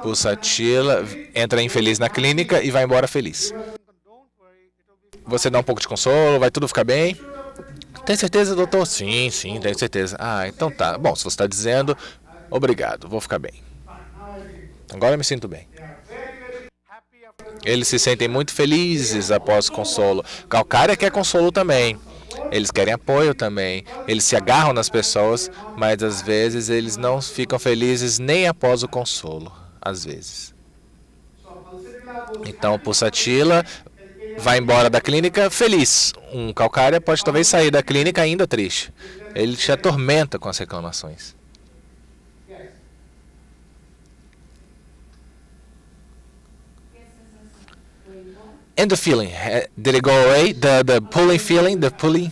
A: Pulsatila entra infeliz na clínica e vai embora feliz.
B: don't worry, it will be
A: Você dá um pouco de consolo, vai tudo ficar bem? Tem certeza, doutor? Sim, sim, tenho certeza. Ah, então tá. Bom, se você está dizendo, obrigado, vou ficar bem. Agora eu me sinto bem.
B: happy after
A: Eles se sentem muito felizes após consolo. Calcária quer consolo também. Eles querem apoio também. Eles se agarram nas pessoas, mas às vezes eles não ficam felizes nem após o consolo. Às vezes. Então, Pulsatila vai embora da clínica feliz. Um calcária pode talvez sair da clínica ainda triste. Ele te atormenta com as reclamações.
B: yes.
A: And the feeling, did it go away? The pulling feeling, the pulling?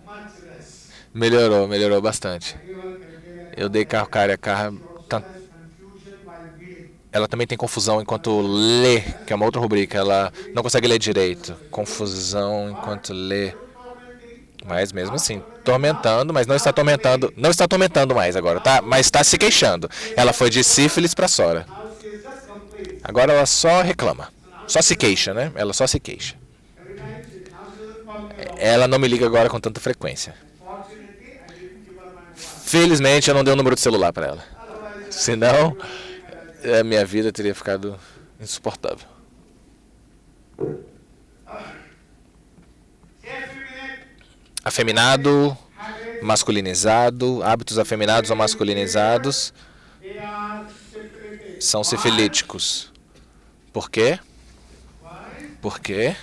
B: Much less.
A: Melhorou bastante.
B: Even Calcarea
A: Eu dei calcária
B: confusion while reading.
A: ela também tem confusão enquanto lê, que é uma outra rubrica. Ela não consegue ler direito. Confusão enquanto lê. Mas mesmo assim, tormentando, mas não está atormentando. Não está atormentando mais agora, tá? Mas está se queixando. Ela foi de sífilis para Sora.
B: Now she is just complaining.
A: Agora ela só reclama. Só se queixa, né? Ela só se queixa.
B: Every time now she doesn't call me around.
A: Ela não me liga agora com tanta frequência.
B: Fortunately, I didn't give her my phone.
A: Felizmente eu não dei o número de celular para ela.
B: Otherwise,
A: Senão, a minha vida teria ficado insuportável.
B: effeminate
A: Afeminado,
B: habits,
A: masculinizado, hábitos afeminados ou masculinizados
B: they are syphilitic.
A: são sifilíticos. Por quê?
B: Why?
A: Por quê?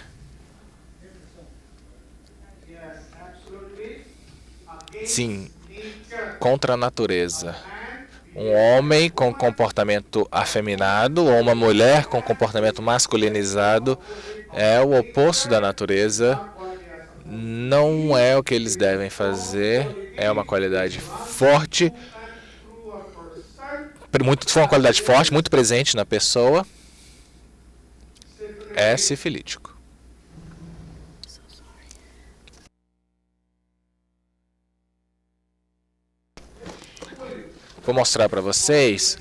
B: Yes, absolutely. Against
A: Sim,
B: nature.
A: contra a natureza.
B: And
A: Um homem com comportamento afeminado ou uma mulher com comportamento masculinizado é o oposto da natureza. Não é o que eles devem fazer. É uma qualidade forte,
B: through a person,
A: foi uma qualidade forte, muito presente na pessoa. É sifilítico. Vou mostrar para vocês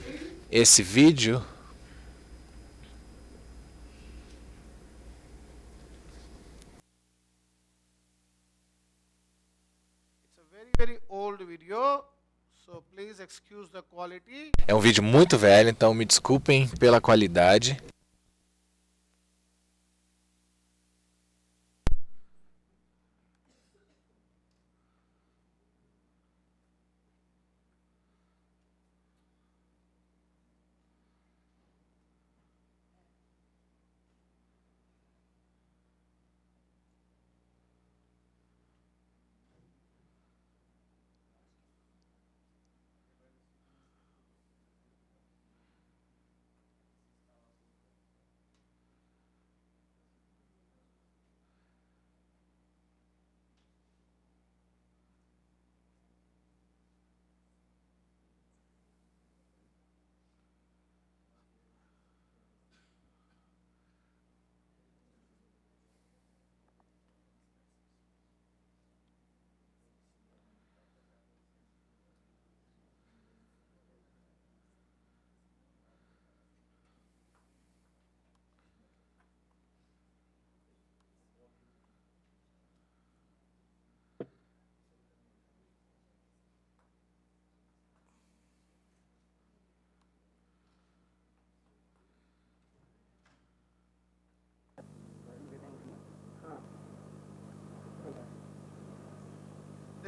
A: esse vídeo.
B: it's a very, very old video, so please excuse the quality.
A: É um vídeo muito velho, então me desculpem pela qualidade.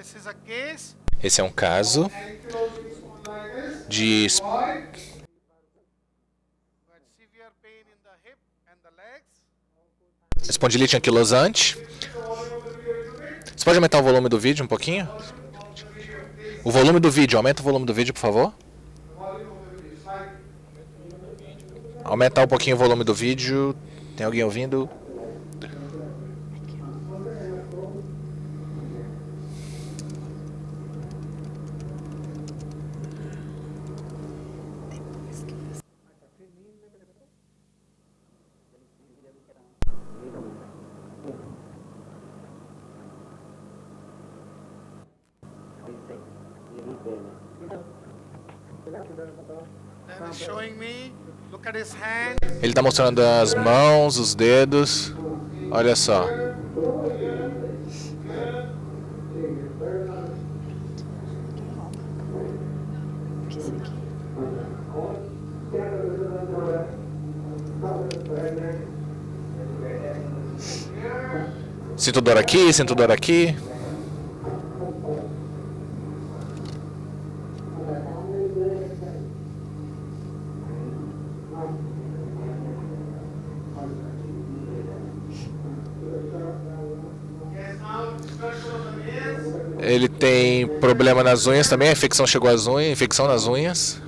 B: This is a case
A: Esse é um caso
B: ankylosing spondylitis,
A: de
B: boy, but severe pain in the hip and the legs.
A: espondilite anquilosante. Você pode aumentar o volume do vídeo um pouquinho? O volume do vídeo, aumenta o volume do vídeo, por favor. Aumentar um pouquinho o volume do vídeo. Tem alguém ouvindo?
B: Then he's showing me, look at his hand.
A: Ele está mostrando as mãos, os dedos. Olha só. Sinto dor aqui, sinto dor aqui. Ele tem problema nas unhas também, a infecção chegou às unhas, infecção nas unhas.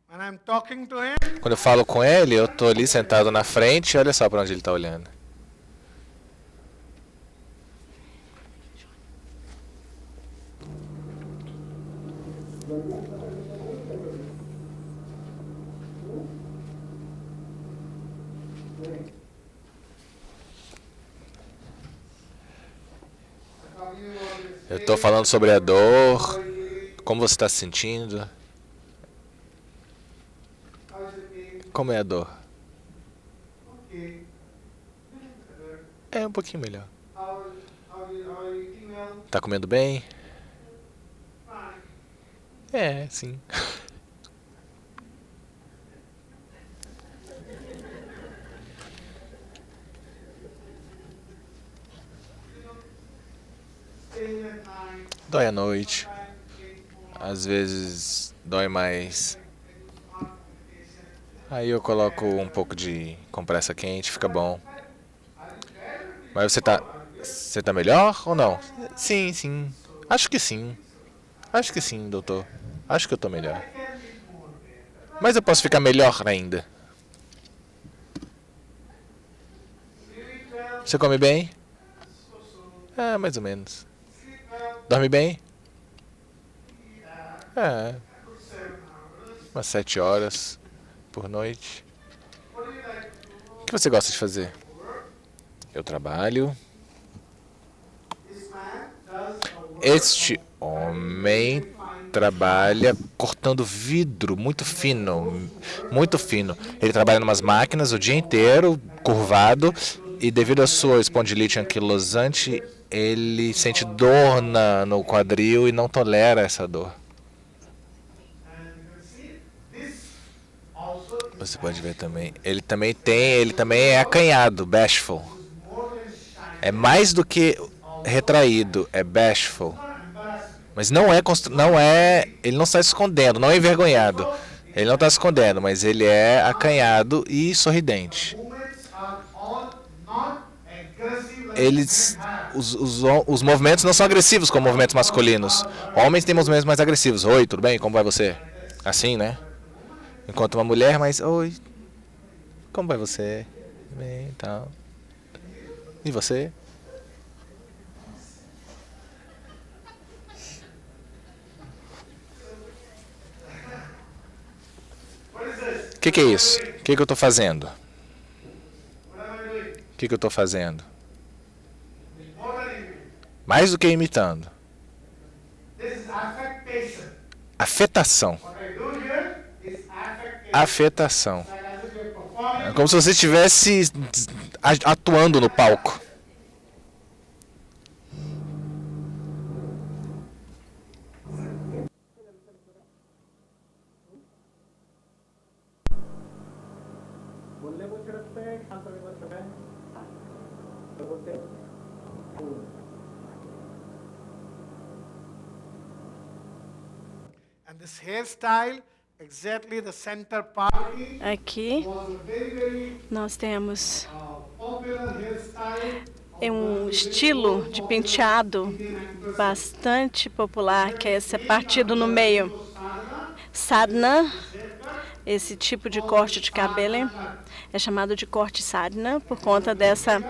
B: When I'm talking to him,
A: Quando eu falo com ele, eu tô ali sentado na frente, olha só para onde ele tá olhando. Eu tô falando sobre a dor, como você está se sentindo, como é a dor. É um pouquinho melhor. Tá comendo bem? É, sim. Dói à noite. Às vezes dói mais. Aí eu coloco um pouco de compressa quente, fica bom. Mas você tá melhor ou não? Sim, sim. Acho que sim. Acho que sim, doutor. Acho que eu tô melhor. Mas eu posso ficar melhor ainda. Você come bem? Ah, mais ou menos. Dorme bem? É. Umas 7 horas por noite. O que você gosta de fazer? Eu trabalho. Este homem trabalha cortando vidro muito fino, muito fino. Ele trabalha em umas máquinas o dia inteiro, curvado, e devido à sua espondilite anquilosante, ele sente dor no quadril e não tolera essa dor. Você pode ver também. Ele também é acanhado, bashful. É mais do que retraído, é bashful. Mas não é, ele não está se escondendo, não é envergonhado. Ele não está se escondendo, mas ele é acanhado e sorridente. Os movimentos não são agressivos como movimentos masculinos. Homens têm movimentos mais agressivos. Oi, tudo bem? Como vai você? Assim, né? Enquanto uma mulher, mas oi, como vai você? Bem, tal. E você? Que é isso? O que eu estou fazendo? O que eu estou fazendo? Mais do que imitando. Afetação. Afetação. É como se você estivesse atuando no palco.
B: And this hairstyle, exactly the center party,
D: Aqui
B: was a very
D: nós temos
B: popular hairstyle
D: um estilo de penteado bastante popular, que é esse partido no meio. Sadhana, esse tipo de corte de cabelo, é chamado de corte sadhana por conta dessa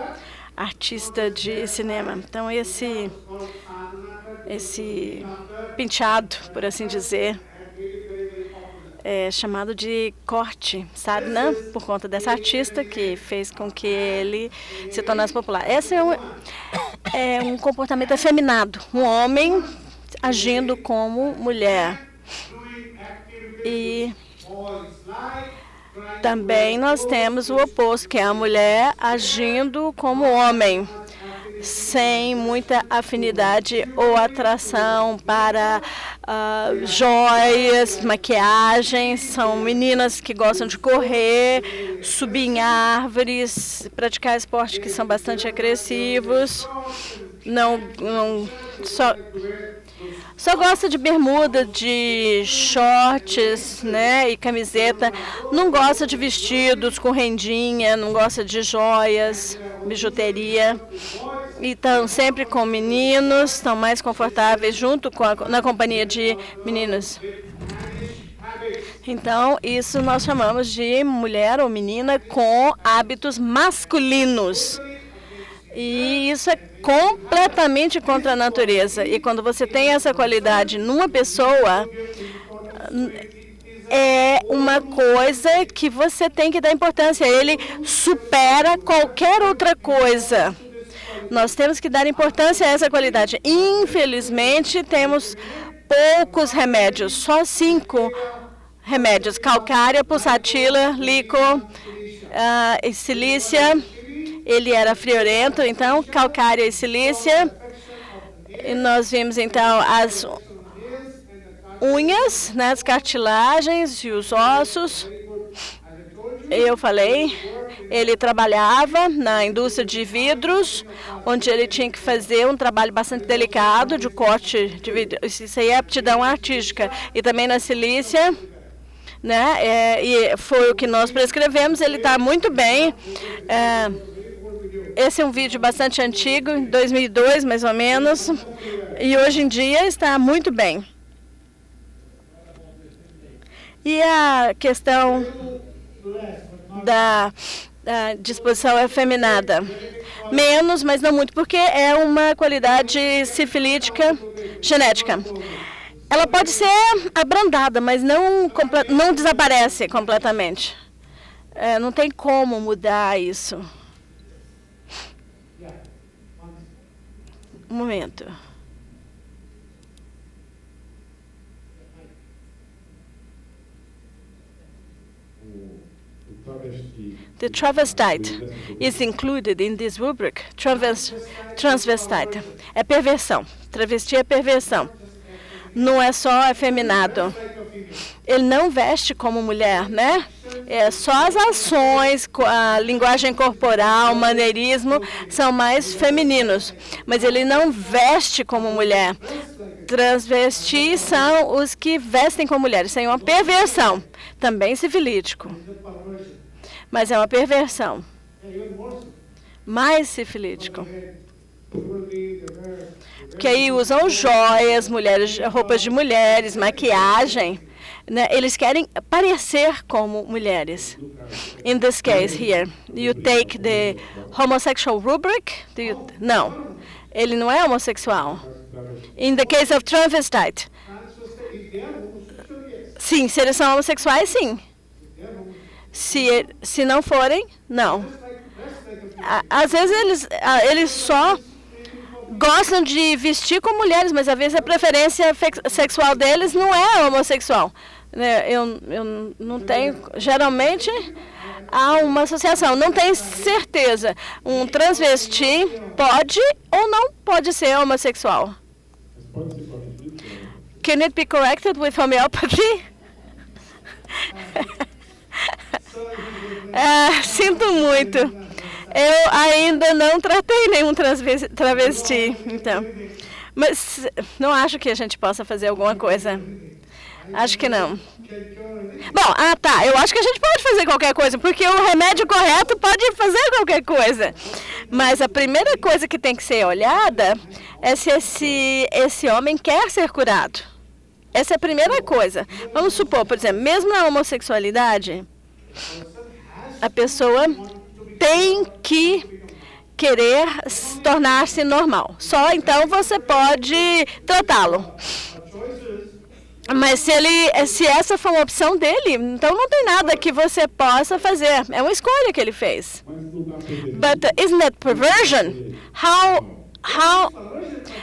D: artista de cinema. Então, esse penteado, por assim dizer, é chamado de corte sadhana por conta dessa artista que fez com que ele se tornasse popular. Esse é um comportamento afeminado, um homem agindo como mulher. E também nós temos o oposto, que é a mulher agindo como homem, sem muita afinidade ou atração para joias, maquiagem. São meninas que gostam de correr, subir em árvores, praticar esportes que são bastante agressivos. Só gosta de bermuda, de shorts, né, e camiseta. Não gosta de vestidos com rendinha, não gosta de joias, bijuteria. E estão sempre com meninos, estão mais confortáveis junto com na companhia de meninos. Então, isso nós chamamos de mulher ou menina com hábitos masculinos. E isso é completamente contra a natureza. E quando você tem essa qualidade numa pessoa, é uma coisa que você tem que dar importância. Ele supera qualquer outra coisa. Nós temos que dar importância a essa qualidade. Infelizmente, temos poucos remédios, só 5 remédios: calcária, pulsatila, líquor e silícia. Ele era friorento, então, calcária e silícia. E nós vimos, então, as unhas, né, as cartilagens e os ossos. Eu falei, ele trabalhava na indústria de vidros, onde ele tinha que fazer um trabalho bastante delicado de corte de vidro. Isso aí é aptidão artística. E também na silícia, né, e foi o que nós prescrevemos. Ele está muito bem. Esse é um vídeo bastante antigo, 2002 mais ou menos, e hoje em dia está muito bem. E a questão da disposição afeminada? Menos, mas não muito, porque é uma qualidade sifilítica genética. Ela pode ser abrandada, mas não desaparece completamente. Não tem como mudar isso. Um momento. The travestite is included in this rubric. Transvestite é perversão. Travesti é perversão. Não é só afeminado. Ele não veste como mulher, né? É só as ações, a linguagem corporal, o maneirismo são mais femininos. Mas ele não veste como mulher. Transvestis são os que vestem como mulheres. Isso é uma perversão. Também sifilítico. Mas é uma perversão. Mais sifilítico. Porque aí usam joias, roupas de mulheres, maquiagem. Né? Eles querem parecer como mulheres. In this case here, you take the homosexual rubric? Não, ele não é homossexual. In the case of transvestite. Sim, se eles são homossexuais, sim. Se não forem, não. Às vezes eles só gostam de vestir como mulheres, mas às vezes a preferência sexual deles não é homossexual. Eu não tenho, geralmente há uma associação, não tenho certeza. Um transvesti pode ou não pode ser homossexual. Can it be corrected with homeopathy? Sinto muito. Eu ainda não tratei nenhum travesti, então. Mas não acho que a gente possa fazer alguma coisa. Acho que não. Bom, tá. Eu acho que a gente pode fazer qualquer coisa, porque o remédio correto pode fazer qualquer coisa. Mas a primeira coisa que tem que ser olhada é se esse homem quer ser curado. Essa é a primeira coisa. Vamos supor, por exemplo, mesmo na homossexualidade, a pessoa tem que querer tornar-se normal. Só então você pode tratá-lo. Mas se essa for uma opção dele, então não tem nada que você possa fazer. É uma escolha que ele fez. But isn't that perversion?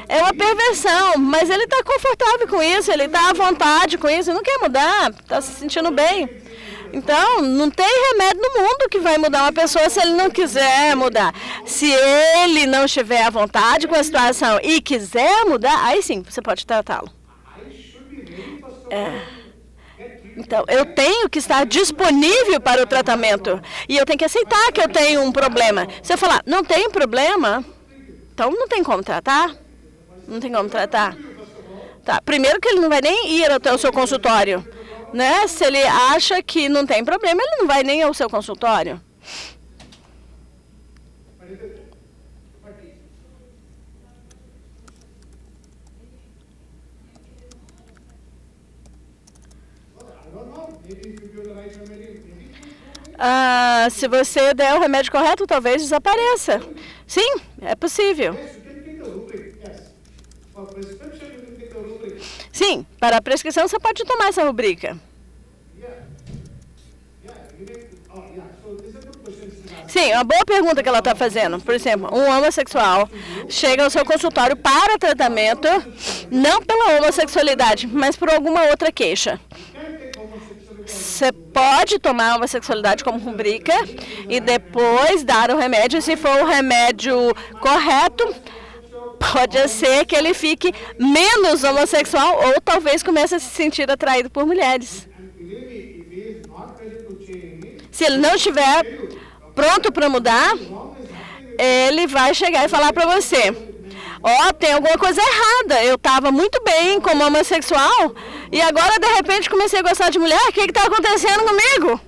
D: É uma perversão, mas ele está confortável com isso, ele está à vontade com isso, não quer mudar, está se sentindo bem. Então, não tem remédio no mundo que vai mudar uma pessoa se ele não quiser mudar. Se ele não estiver à vontade com a situação e quiser mudar, aí sim, você pode tratá-lo. Então, eu tenho que estar disponível para o tratamento. E eu tenho que aceitar que eu tenho um problema. Se eu falar, não tem problema, então não tem como tratar. Não tem como tratar. Tá, primeiro que ele não vai nem ir até o seu consultório. Né? Se ele acha que não tem problema, ele não vai nem ao seu consultório. Se você der o remédio correto, talvez desapareça. Sim, é possível. Sim, para a prescrição você pode tomar essa rubrica. Sim, uma boa pergunta que ela está fazendo. Por exemplo, um homossexual chega ao seu consultório para tratamento, não pela homossexualidade, mas por alguma outra queixa. Você pode tomar a homossexualidade como rubrica e depois dar o remédio. Se for o remédio correto, pode ser que ele fique menos homossexual ou talvez comece a se sentir atraído por mulheres. Se ele não estiver pronto para mudar, ele vai chegar e falar para você: tem alguma coisa errada. Eu estava muito bem como homossexual e agora, de repente, comecei a gostar de mulher. O que está acontecendo comigo?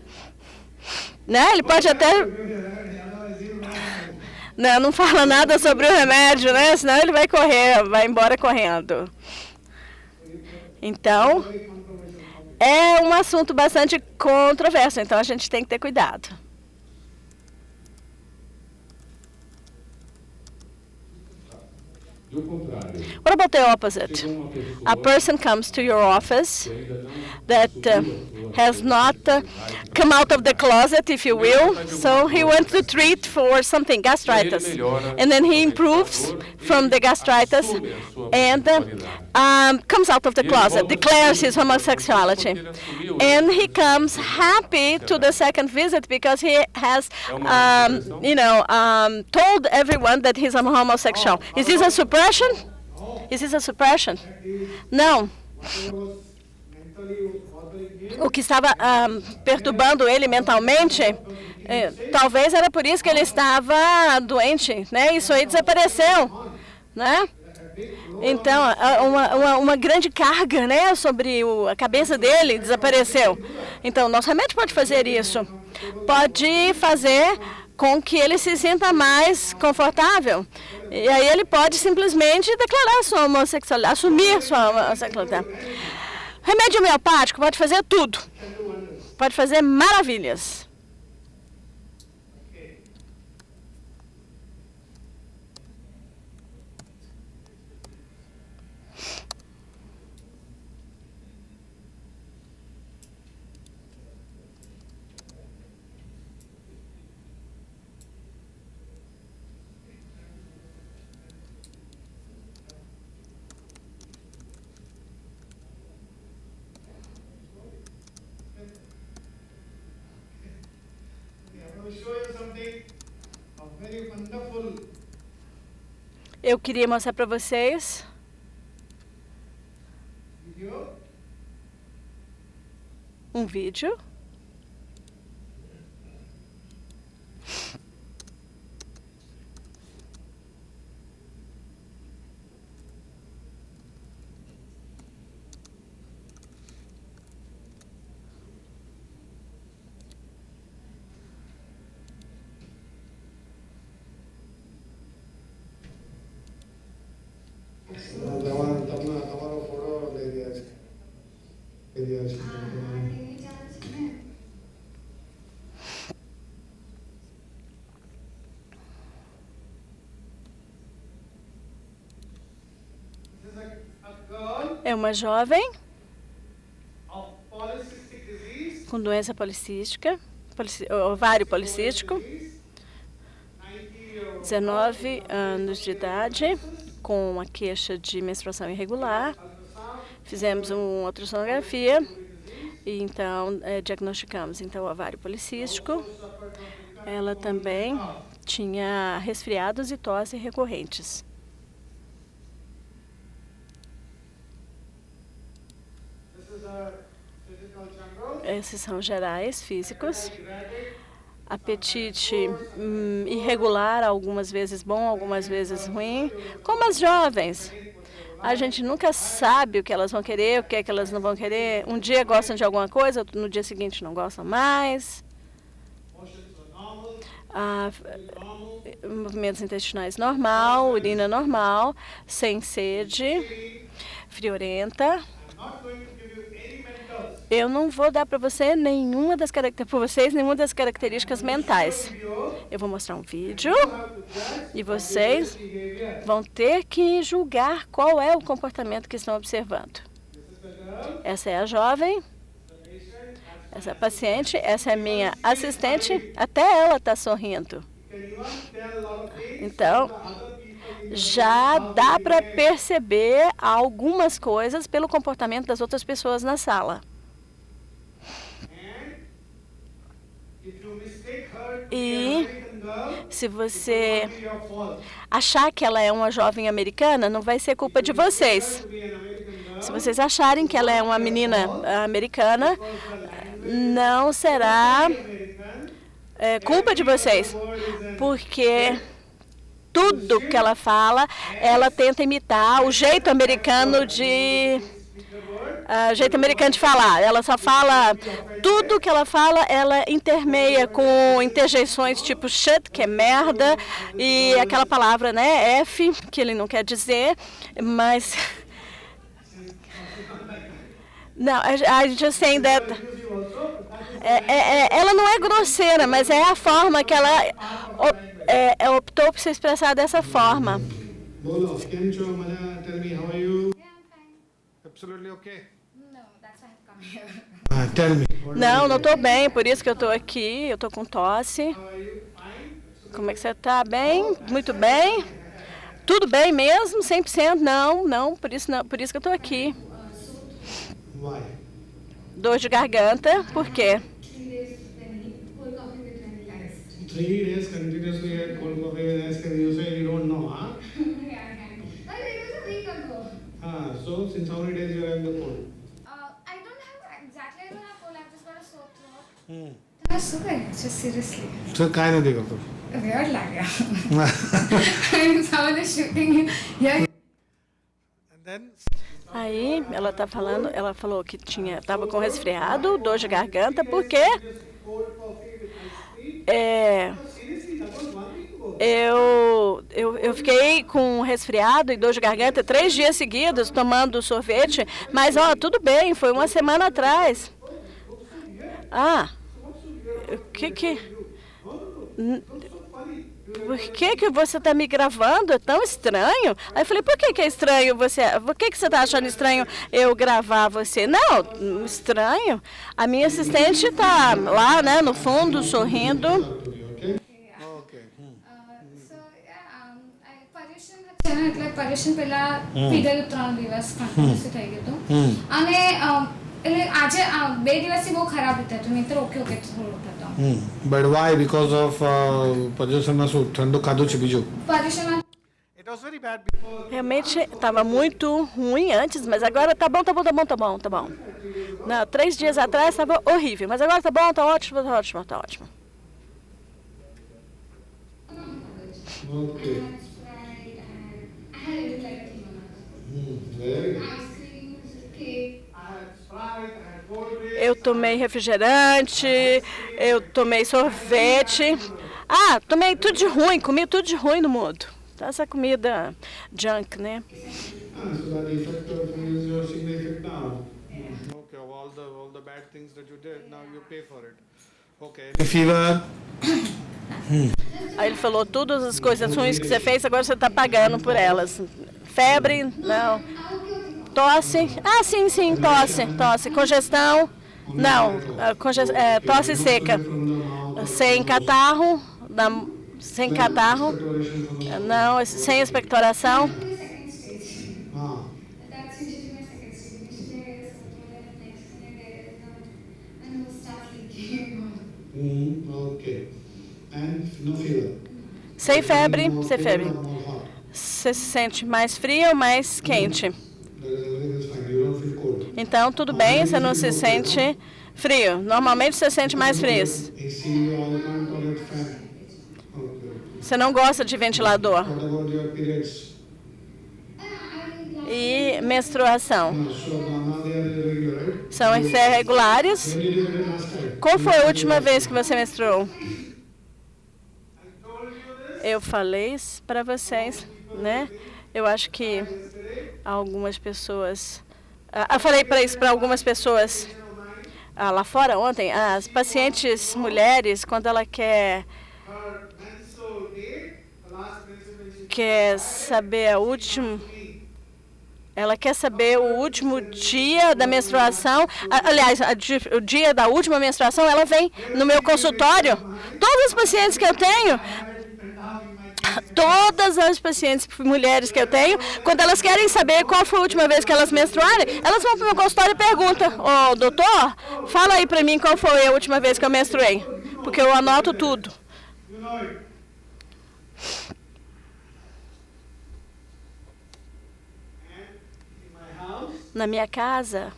D: Né? Ele pode até... Não fala nada sobre o remédio, né? Senão ele vai embora correndo. Então, é um assunto bastante controverso. Então, a gente tem que ter cuidado. What about the opposite? A person comes to your office that has not come out of the closet, if you will. So he wants to treat for something, gastritis. And then he improves from the gastritis and comes out of the closet, declares his homosexuality. And he comes happy to the second visit because he has, told everyone that he's a homosexual. Is this a suppression? Is this a suppression? Não. O que estava perturbando ele mentalmente, talvez era por isso que ele estava doente, né? Isso aí desapareceu, né? Então, uma grande carga, né, sobre a cabeça dele desapareceu. Então, nosso remédio pode fazer isso. Pode fazer com que ele se sinta mais confortável. E aí ele pode simplesmente declarar sua homossexualidade, assumir sua homossexualidade. Remédio homeopático pode fazer tudo. Pode fazer maravilhas. Eu queria mostrar para vocês um vídeo. É uma jovem com doença policística, ovário policístico, 19 anos de idade, com uma queixa de menstruação irregular. Fizemos uma ultrassonografia e então diagnosticamos então o ovário policístico. Ela também tinha resfriados e tosse recorrentes. Esses são gerais, físicos. Apetite irregular, algumas vezes bom, algumas vezes ruim. Como as jovens, a gente nunca sabe o que elas vão querer, o que é que elas não vão querer. Um dia gostam de alguma coisa, no dia seguinte não gostam mais. Movimentos intestinais normal, urina normal, sem sede, friorenta. Eu não vou dar para você nenhuma das características mentais. Eu vou mostrar um vídeo e vocês vão ter que julgar qual é o comportamento que estão observando. Essa é a jovem, essa é a paciente, essa é a minha assistente, até ela está sorrindo. Então, já dá para perceber algumas coisas pelo comportamento das outras pessoas na sala. E se você achar que ela é uma jovem americana, não vai ser culpa de vocês. Se vocês acharem que ela é uma menina americana, não será culpa de vocês, porque tudo que ela fala, ela tenta imitar o jeito americano de falar. Ela só fala, tudo que ela fala, ela intermeia com interjeições tipo shit, que é merda, e aquela palavra, né, F, que ele não quer dizer, mas... Não, I'm just saying that... ela não é grosseira, mas é a forma que ela optou por se expressar dessa forma.
B: Bolo, Kencho, Mala, tell me, how are you?
E: Yeah, I'm fine.
B: Absolutely okay.
E: No, that's why I've come here.
B: Tell me.
D: Não estou bem, por isso que eu estou aqui, eu estou com tosse.
B: How are you? Fine?
D: Como é que você está? Bem? Muito bem? Tudo bem mesmo? 100%? Não, por isso que eu estou aqui.
B: Why?
D: Dor de garganta, por quê?
E: 3 days,
B: 3 days
E: then cold coffee with vanilla ice.
B: continuously had cold coffee with ice cream. You say you don't know, huh?
E: Yeah, kind of. But it was a week ago.
B: So since how many days you are having the cold?
E: I don't have cold. I've just got a sore throat. That was super, just seriously.
B: So काय नाही करतो.
E: Weird lag, yeah. I'm some of the shooting here.
B: And then
D: Aí ela tá falando, ela falou que estava com resfriado, dor de garganta, porque eu fiquei com resfriado e dor de garganta 3 dias seguidos tomando sorvete, mas ó, tudo bem, foi uma semana atrás. Por que você está me gravando? É tão estranho. Aí eu falei, por que é estranho você? Por que você está achando estranho eu gravar você? Não, estranho. A minha assistente está lá, né, no fundo, sorrindo.
B: okay? Okay.
E: So yeah, Paryushan છે ને એટલે પર્યુષણ પહેલા પીધેલું 3 દિવસ કન્ટિન્યુઅસલી થઈ ગયું હતું અને એટલે આજે 2 દિવસથી બહુ ખરાબ હતું તો નહીં તો ઓકે થોડું હતો.
B: But why? Because of પર્યુષણમાં શું ઠંડુ ખાધું છે બીજું?
E: પર્યુષણમાં
B: It was very bad before.
D: Realmente estava muito ruim antes, mas agora tá bom, tá bom, tá bom, tá bom, tá bom. Não, 3 dias atrás estava horrível, mas agora tá bom, tá ótimo, tá ótimo, tá ótimo.
B: Okay.
E: I had it like
B: Very good.
E: ice cream, cake.
B: I had Sprite, I had cold drinks.
D: Eu tomei refrigerante, eu tomei sorvete. Ah, tomei tudo de ruim, comi tudo de ruim no mundo. Tá, essa comida junk, né?
B: So that effect is you're seeing the effect now. Okay, of all the bad things that you did, now you pay for it. Okay. Fever.
D: Aí ele falou todas as coisas ruins que você fez, agora você está pagando por elas. Febre, não. Tosse, ah, sim, sim, tosse. Congestão, não. Tosse seca. Sem catarro, sem catarro, não, sem expectoração.
E: That's usually my second stage. Usually there is something like next thing there is not, and no starts leaking.
B: Okay. And no fever.
D: Sem febre, sem febre.
B: More hot.
D: Você se sente mais frio ou mais quente?
B: Everything is fine. You don't feel cold.
D: Então, tudo bem, você não se sente frio. Normalmente você sente mais frio.
B: AC, all can't tolerate fan. Okay.
D: Você não gosta de ventilador.
B: What about your periods?
D: E menstruação.
B: So now they are irregular, right?
D: São irregulares.
B: When did you get it last time?
D: Qual foi a última vez que você menstruou? Eu falei isso para vocês, né? Eu acho que algumas pessoas... eu falei para algumas pessoas lá fora ontem, as pacientes mulheres, quando ela quer saber ela quer saber o último dia da menstruação. Aliás, o dia da última menstruação, ela vem no meu consultório. Todas as pacientes que eu tenho, todas as pacientes mulheres que eu tenho, quando elas querem saber qual foi a última vez que elas menstruaram, elas vão para o meu consultório e perguntam: ô, doutor, fala aí para mim qual foi a última vez que eu menstruei, porque eu anoto tudo. Na minha casa,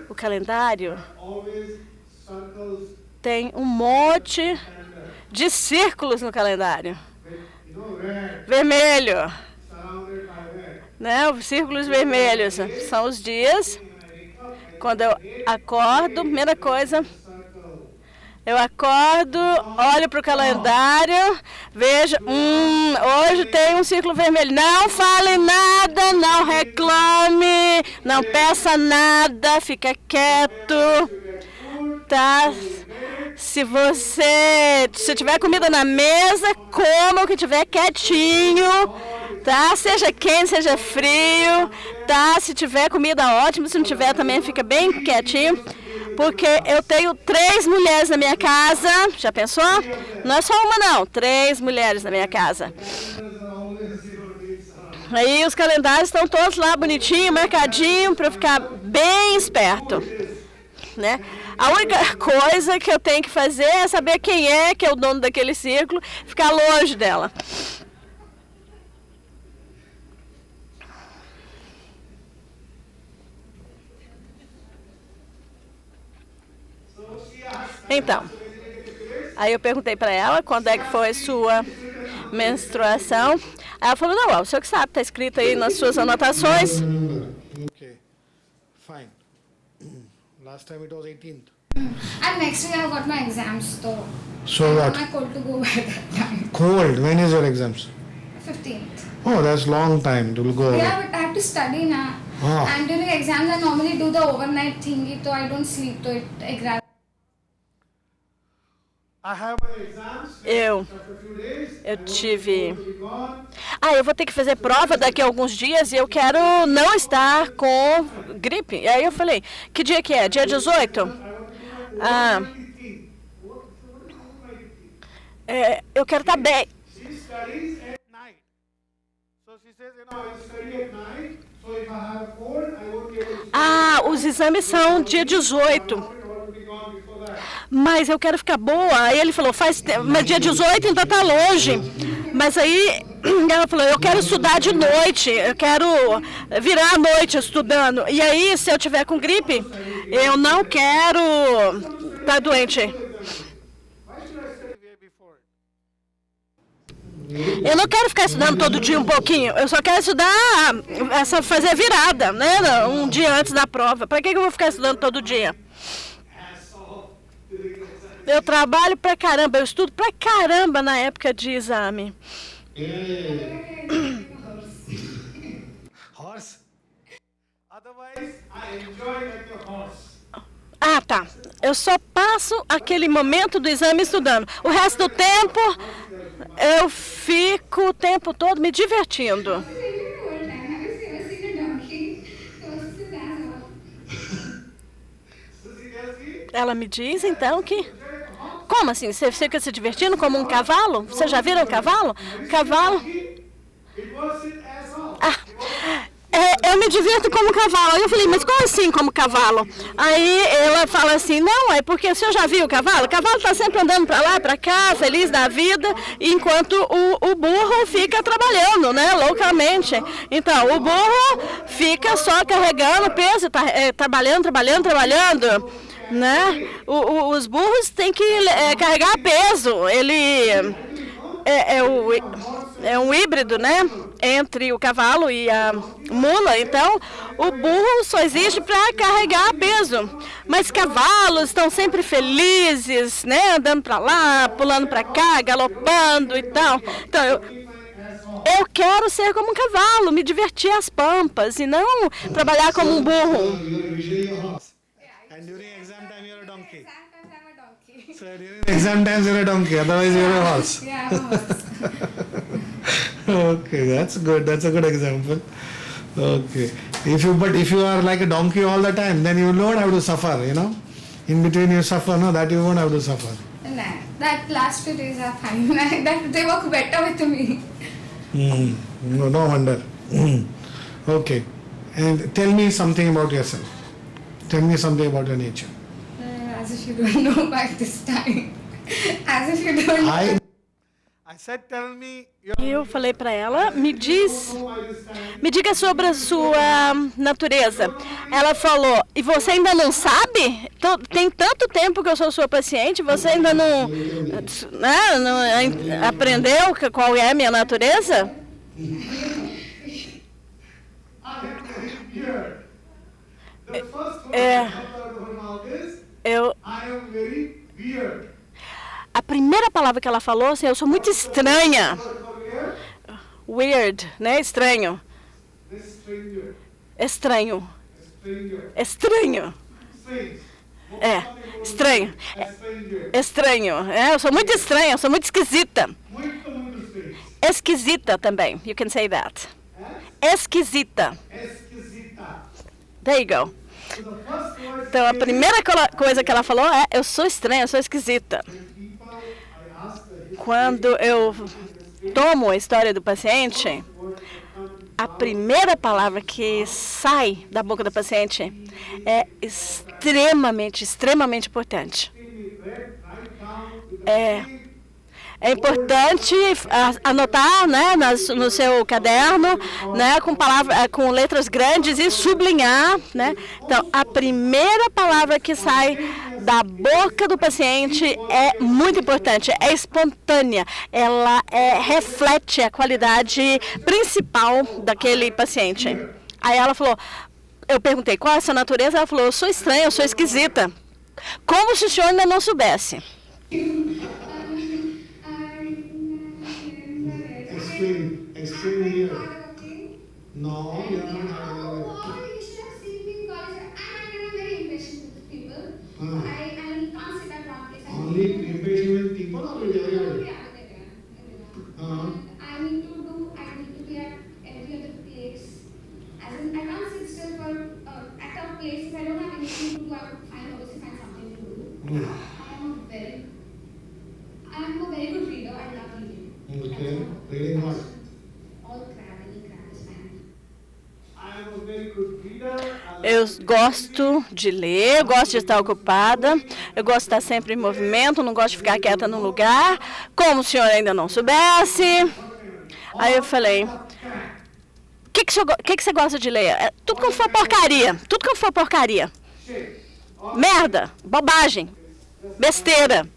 D: o calendário tem um monte de círculos no calendário. Vermelho. Né? Os círculos vermelhos são os dias. Quando eu acordo, primeira coisa, eu acordo, olho para o calendário, vejo, hoje tem um círculo vermelho. Não fale nada, não reclame, não peça nada, fica quieto, tá? Se tiver comida na mesa, coma o que tiver quietinho, tá? Seja quente, seja frio, tá? Se tiver comida, ótimo, se não tiver também fica bem quietinho. Porque eu tenho 3 mulheres na minha casa. Já pensou? Não é só uma, não. 3 mulheres na minha casa. Aí os calendários estão todos lá bonitinho, marcadinho, para eu ficar bem esperto. Né? A única coisa que eu tenho que fazer é saber quem é que é o dono daquele círculo, ficar longe dela. Então, aí eu perguntei para ela quando é que foi sua menstruação. Aí ela falou: não, o senhor que sabe, está escrito aí nas suas anotações.
B: Okay, fine. Last time it was 18th.
E: And next week I got my exams though.
B: So what?
E: I cold to go by that time.
B: Cold. When is your exams?
E: 15th.
B: Oh, that's long time to go.
E: Yeah, but I have to study now. And during exams I normally do the overnight thingy, so I don't sleep, so it exam.
D: Eu tive... eu vou ter que fazer prova daqui a alguns dias e eu quero não estar com gripe. E aí eu falei: que dia que é? Dia 18? Eu quero estar bem.
B: So she says, I study at night, so So if I have cold, I won't be able to.
D: Ah, os exames são dia 18.
B: What will be gone before that?
D: Mas eu quero ficar boa. Aí ele falou, faz tempo, mas dia 18 ainda tá longe. Mas aí ela falou, eu quero estudar de noite, eu quero virar a noite estudando. E aí, se eu tiver com gripe, eu não quero estar doente.
B: Why should I study way before?
D: Eu não quero ficar estudando todo dia um pouquinho. Eu só quero estudar, fazer virada, né? Um dia antes da prova. Para que eu vou ficar estudando todo dia? Eu trabalho pra caramba, eu estudo pra caramba na época de exame.
B: Horse. Otherwise, I enjoy like a horse.
D: Ah, tá. Eu só passo aquele momento do exame estudando. O resto do tempo, eu fico o tempo todo me divertindo.
E: Have you ever seen a donkey?
D: Ela me diz, então, que... Como assim? Você fica se divertindo como um cavalo? Você já viram um cavalo? Cavalo... eu me divirto como cavalo. Aí eu falei, mas como assim como cavalo? Aí ela fala assim, não, é porque o senhor já viu o cavalo? O cavalo está sempre andando para lá, para cá, feliz da vida, enquanto o burro fica trabalhando, né, loucamente. Então, o burro fica só carregando peso, trabalhando, né? Os burros têm que carregar peso. Ele é um híbrido, né, entre o cavalo e a mula. Então, o burro só existe para carregar peso. Mas cavalos estão sempre felizes, né, andando para lá, pulando para cá, galopando e tal. Então, eu quero ser como um cavalo, me divertir às pampas e não trabalhar como um burro.
B: And during exam time, you're a donkey.
E: Sometimes I'm a donkey.
B: So during exam times, you're a donkey. Otherwise, you're a horse.
E: Yeah, I'm a horse.
B: Okay, that's good. That's a good example. Okay. If you are like a donkey all the time, then you don't have to suffer, you know. In between you suffer, no, that you won't have to suffer.
E: Nah, that last 2 days are fine. That they work better with me.
B: No wonder. Okay. And tell me something about yourself. Tell me something about your nature.
E: As if you don't know by this time. As if you don't know.
B: I said, tell me
D: E eu falei para ela, me diga sobre a sua natureza. Ela falou, e você ainda não sabe? Tem tanto tempo que eu sou sua paciente, você ainda não aprendeu qual é a minha natureza? A primeira palavra que ela falou, assim, eu sou muito estranha. Weird, né? Estranho. Estranho. Estranho. Estranho. Estranho. Eu sou muito estranha, eu sou muito esquisita. Esquisita também. You can say that. Esquisita. There you go. Então, a primeira coisa que ela falou é, eu sou estranha, eu sou esquisita. Quando eu tomo a história do paciente, a primeira palavra que sai da boca do paciente é extremamente importante. É importante anotar, né, no seu caderno, né, com letras grandes e sublinhar, né. Então, a primeira palavra que sai da boca do paciente é muito importante, é espontânea, ela reflete a qualidade principal daquele paciente. Aí ela falou, eu perguntei, qual é a sua natureza? Ela falou, eu sou estranha, eu sou esquisita. Como se o senhor ainda não soubesse.
B: Explain here. No, you're not.
E: You should have seen me in college. I'm very impatient with people. I can't sit at one place.
B: Only impatient with people or with everyone?
E: Yeah, I need to be at every other place. As in, I can't sit still for at a place if I don't have anything to do. I would find something to do. I am a very good reader. I love reading.
B: Okay, reading what?
E: All crap, any crap is fine.
B: I am a
D: Eu gosto de ler, eu gosto de estar ocupada, eu gosto de estar sempre em movimento, não gosto de ficar quieta num lugar, como o senhor ainda não soubesse. Aí eu falei, o que você gosta de ler? Tudo que for porcaria, tudo que for porcaria. Merda, bobagem, besteira.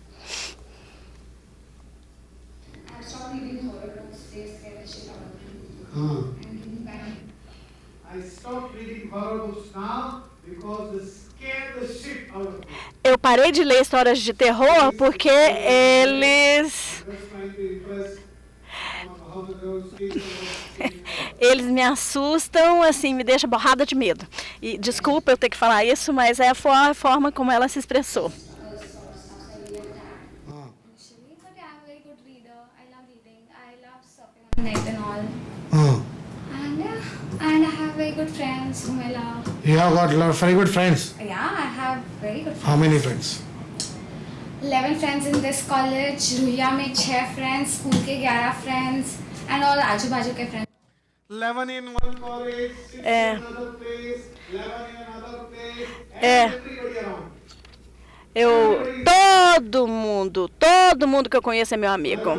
D: Eu parei de ler histórias de terror porque eles me assustam, assim, me deixam borrada de medo. E desculpa eu ter que falar isso, mas é a forma como ela se expressou.
E: Net and all. And I have very good friends whom I love.
B: You have got a lot of very good friends.
E: Yeah, I have very good friends.
B: How many friends?
E: 11 friends in this college. Ruhiya में 6 friends, school के 11 friends, and all आजू बाजू के friends.
B: 11 in one college, 6 in another place, 11 in another place, and everybody around.
D: Todo mundo que eu conheço é meu amigo.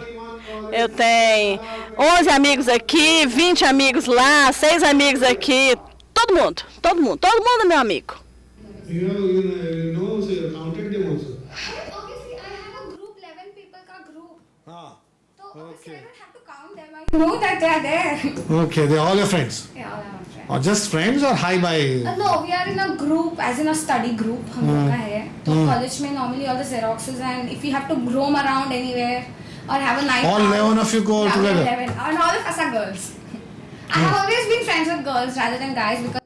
D: Eu tenho 11 amigos aqui, 20 amigos lá, 6 amigos aqui. Todo mundo é meu amigo.
B: You know, so you counted them also.
E: Obviously, I have a group, 11 people ka group. So obviously,
B: okay.
E: I don't have to count them. I know that they are there.
B: Okay, they're all your friends.
E: Yeah, all our friends.
B: Or just friends or hi bye?
E: No, we are in a group, as in a study group. हम लोग का है. तो college में normally all the Xeroxes, and if you have to roam around anywhere or have a night
B: All
E: out,
B: 11 of you go
E: yeah,
B: together?
E: 11, and all of us are girls. I have always been friends with girls rather than guys because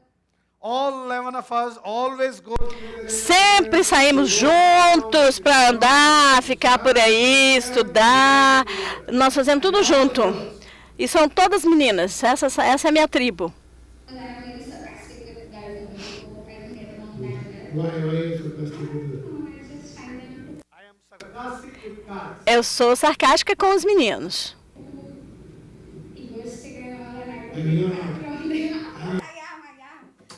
B: All 11 of us always go together.
D: Sempre saímos juntos para andar, ficar por aí, estudar. Nós fazemos tudo junto. E são todas meninas. Essa é a minha tribo.
E: I'm very sarcastic with guys and people. I don't get along that well.
B: Why are you sarcastic with them?
E: I just find them
B: I am sarcastic with cars.
D: Eu sou sarcástica com os meninos.
E: egoistic and all, and I
B: And you're
E: don't
B: not.
E: get along with them. I am.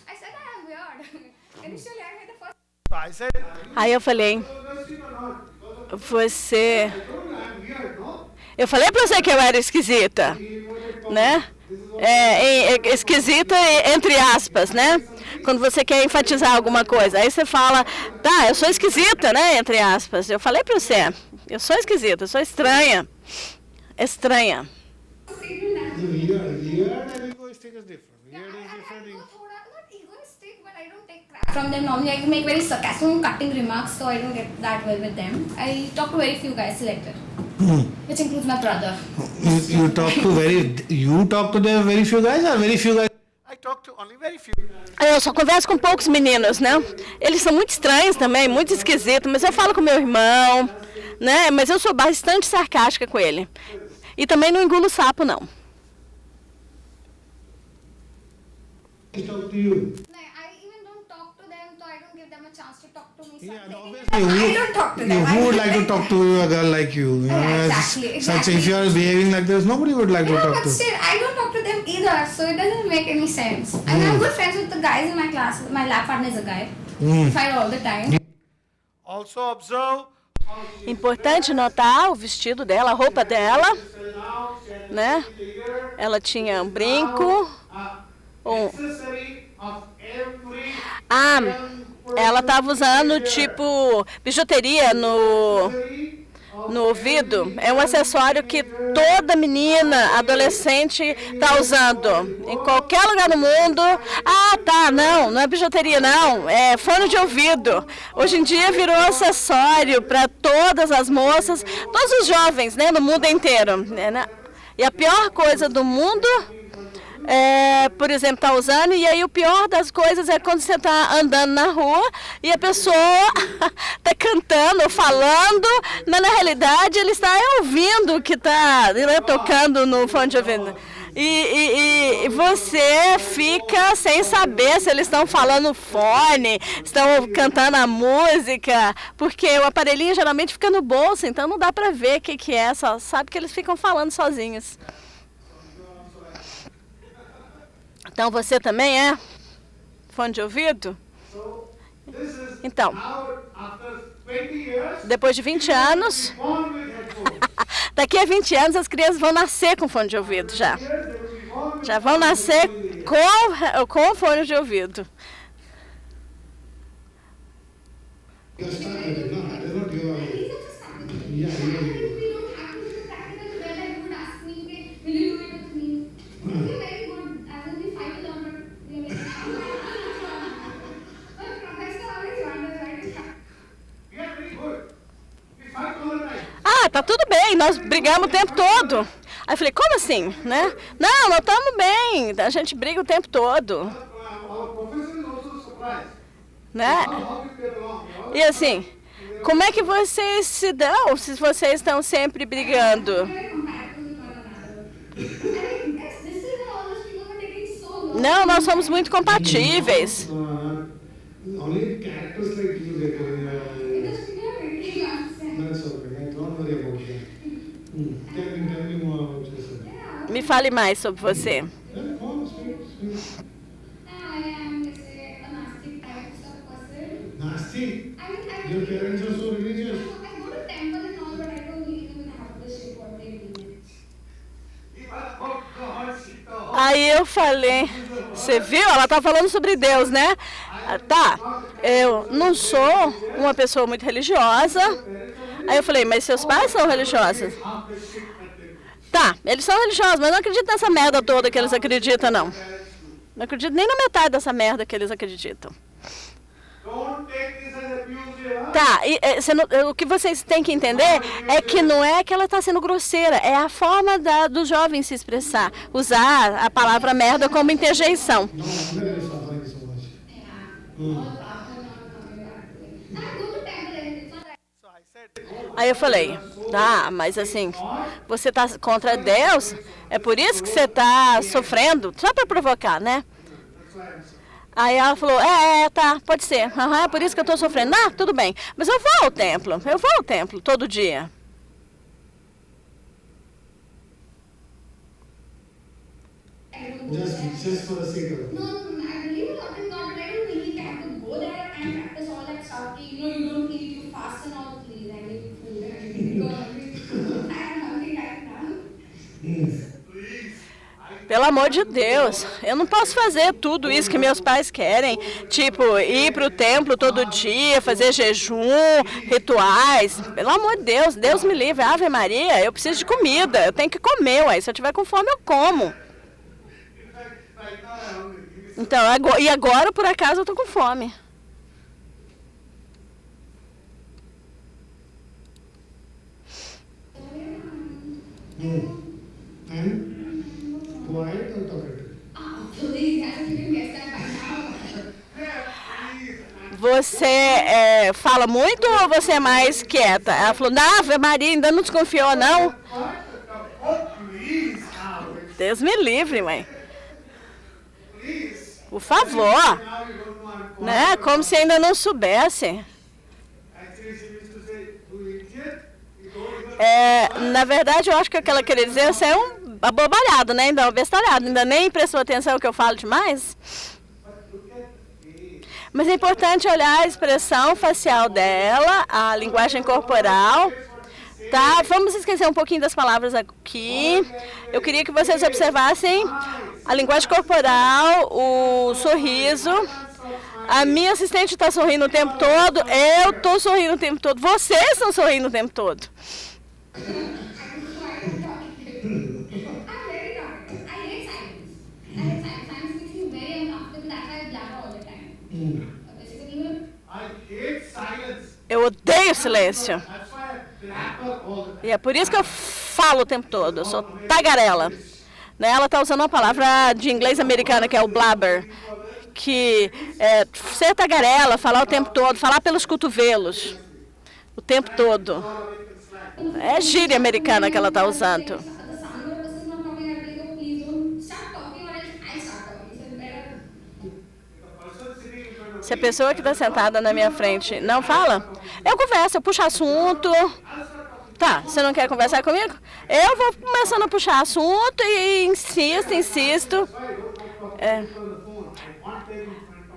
E: I said I am weird. Initially, I had the first.
B: So I said,
D: Aí eu falei, você... Eu falei pra você que eu era esquisita, né? Esquisita entre aspas, né? Quando você quer enfatizar alguma coisa. Aí você fala, tá, eu sou esquisita, né? Entre aspas. Eu falei pra você, eu sou esquisita, eu sou estranha. Estranha.
B: weird and egoistic is different. Weird is different.
E: Not egoistic, but I don't take crap from them. Normally, I make very sarcastic, cutting remarks, so I don't get that well with them. I talk to very few guys selected, which includes my brother.
B: You talk to the very few guys or very few guys? I talk to only very few.
D: Eu só converso com poucos meninos, né? Eles são muito estranhos também, muito esquisitos, mas eu falo com meu irmão, né? Mas eu sou bastante sarcástica com ele. E também não engulo sapo, não.
B: I talk to you.
E: I even don't talk to them, so I don't give them a chance to talk to me. So
B: Yeah,
E: I'm taking
B: obviously,
E: them.
B: who-
E: I don't talk to them.
B: Who would like to talk to a girl like you?
E: Yeah,
B: Such
E: exactly.
B: if you are behaving like this, nobody would like to
E: Yeah,
B: talk
E: but
B: to.
E: still, I don't talk to them either, so it doesn't make any sense. And I'm good friends with the guys in my class. My lab partner is a guy. We fight all the time.
B: Also observe
D: Importante notar o vestido dela, a roupa dela, né? Ela tinha um brinco,
B: accessory of every
D: ela estava usando tipo bijuteria no ouvido. É um acessório que toda menina, adolescente está usando. Em qualquer lugar do mundo. Ah, tá, não é bijuteria não, é fone de ouvido. Hoje em dia virou acessório para todas as moças, todos os jovens, né, no mundo inteiro. Né? E a pior coisa do mundo por exemplo, tá usando, e aí o pior das coisas é quando você tá andando na rua e a pessoa tá cantando ou falando, mas na realidade ele está ouvindo o que tá tocando no fone de ouvido. E você fica sem saber se eles estão falando fone, estão cantando a música, porque o aparelhinho geralmente fica no bolso, então não dá pra ver o que é, só sabe que eles ficam falando sozinhos. Então você também fone de ouvido? Então, depois de 20 anos, daqui a 20 anos as crianças vão nascer com fone de ouvido já. Já vão nascer com fone de ouvido. Ah, tá tudo bem, nós brigamos o tempo todo. Aí eu falei, como assim, né? Não, nós estamos bem, a gente briga o tempo todo. Né? E assim, como é que vocês se dão se vocês estão sempre brigando? Não, nós somos muito compatíveis. Me fale mais sobre você.
B: Nasty? Your parents are so religious.
E: I go to temple and all, but I don't believe in half the shit what they believe.
D: Aí eu falei, você viu? Ela tá falando sobre Deus, né? Tá, eu não sou uma pessoa muito religiosa. Aí eu falei, mas seus pais são religiosos? Tá, eles são religiosos, mas eu não acredito nessa merda toda que eles acreditam, não. Não acredito nem na metade dessa merda que eles acreditam. Tá, o que vocês têm que entender é que não é que ela está sendo grosseira, é a forma dos jovens se expressar, usar a palavra merda como interjeição. Aí eu falei, tá, mas assim, você está contra Deus, é por isso que você está sofrendo, só para provocar, né? Aí ela falou, tá, pode ser. É por isso que eu estou sofrendo. Ah, tudo bem. Mas eu vou ao templo todo dia.
B: Just for the sake of it.
E: No, I believe a lot in God, but I don't really have to go there and practice all that stuff. You don't eat, you fast and all, please. I need food and everything. I'm hungry right now.
D: Pelo amor de Deus, eu não posso fazer tudo isso que meus pais querem. Tipo, ir para o templo todo dia, fazer jejum, rituais. Pelo amor de Deus, Deus me livre. Ave Maria, eu preciso de comida. Eu tenho que comer, ué. Se eu tiver com fome, eu como. Então, e agora, por acaso, eu tô com fome.
B: Quiet or talkative?
E: Please, hasn't even guessed that by now.
D: Você fala muito ou você é mais quieta? Ela falou, não, Ave Maria, ainda não desconfiou, não? Deus me livre, mãe. Por favor. Né? Como se ainda não soubesse. Na verdade, eu acho que o que ela queria dizer é abobalhado, né? Ainda bestalhado. Ainda nem prestou atenção no que eu falo demais. Mas é importante olhar a expressão facial dela, a linguagem corporal. Tá? Vamos esquecer um pouquinho das palavras aqui. Eu queria que vocês observassem a linguagem corporal, o sorriso. A minha assistente está sorrindo o tempo todo. Eu estou sorrindo o tempo todo. Vocês estão sorrindo o tempo todo. Eu odeio silêncio. E é por isso que eu falo o tempo todo. Eu sou tagarela. Né? Ela está usando uma palavra de inglês americana que é o blabber. Que é ser tagarela, falar o tempo todo, falar pelos cotovelos. O tempo todo. É gíria americana que ela está usando. Se a pessoa que está sentada na minha frente não fala, eu converso, eu puxo assunto. Tá, você não quer conversar comigo? Eu vou começando a puxar assunto e insisto.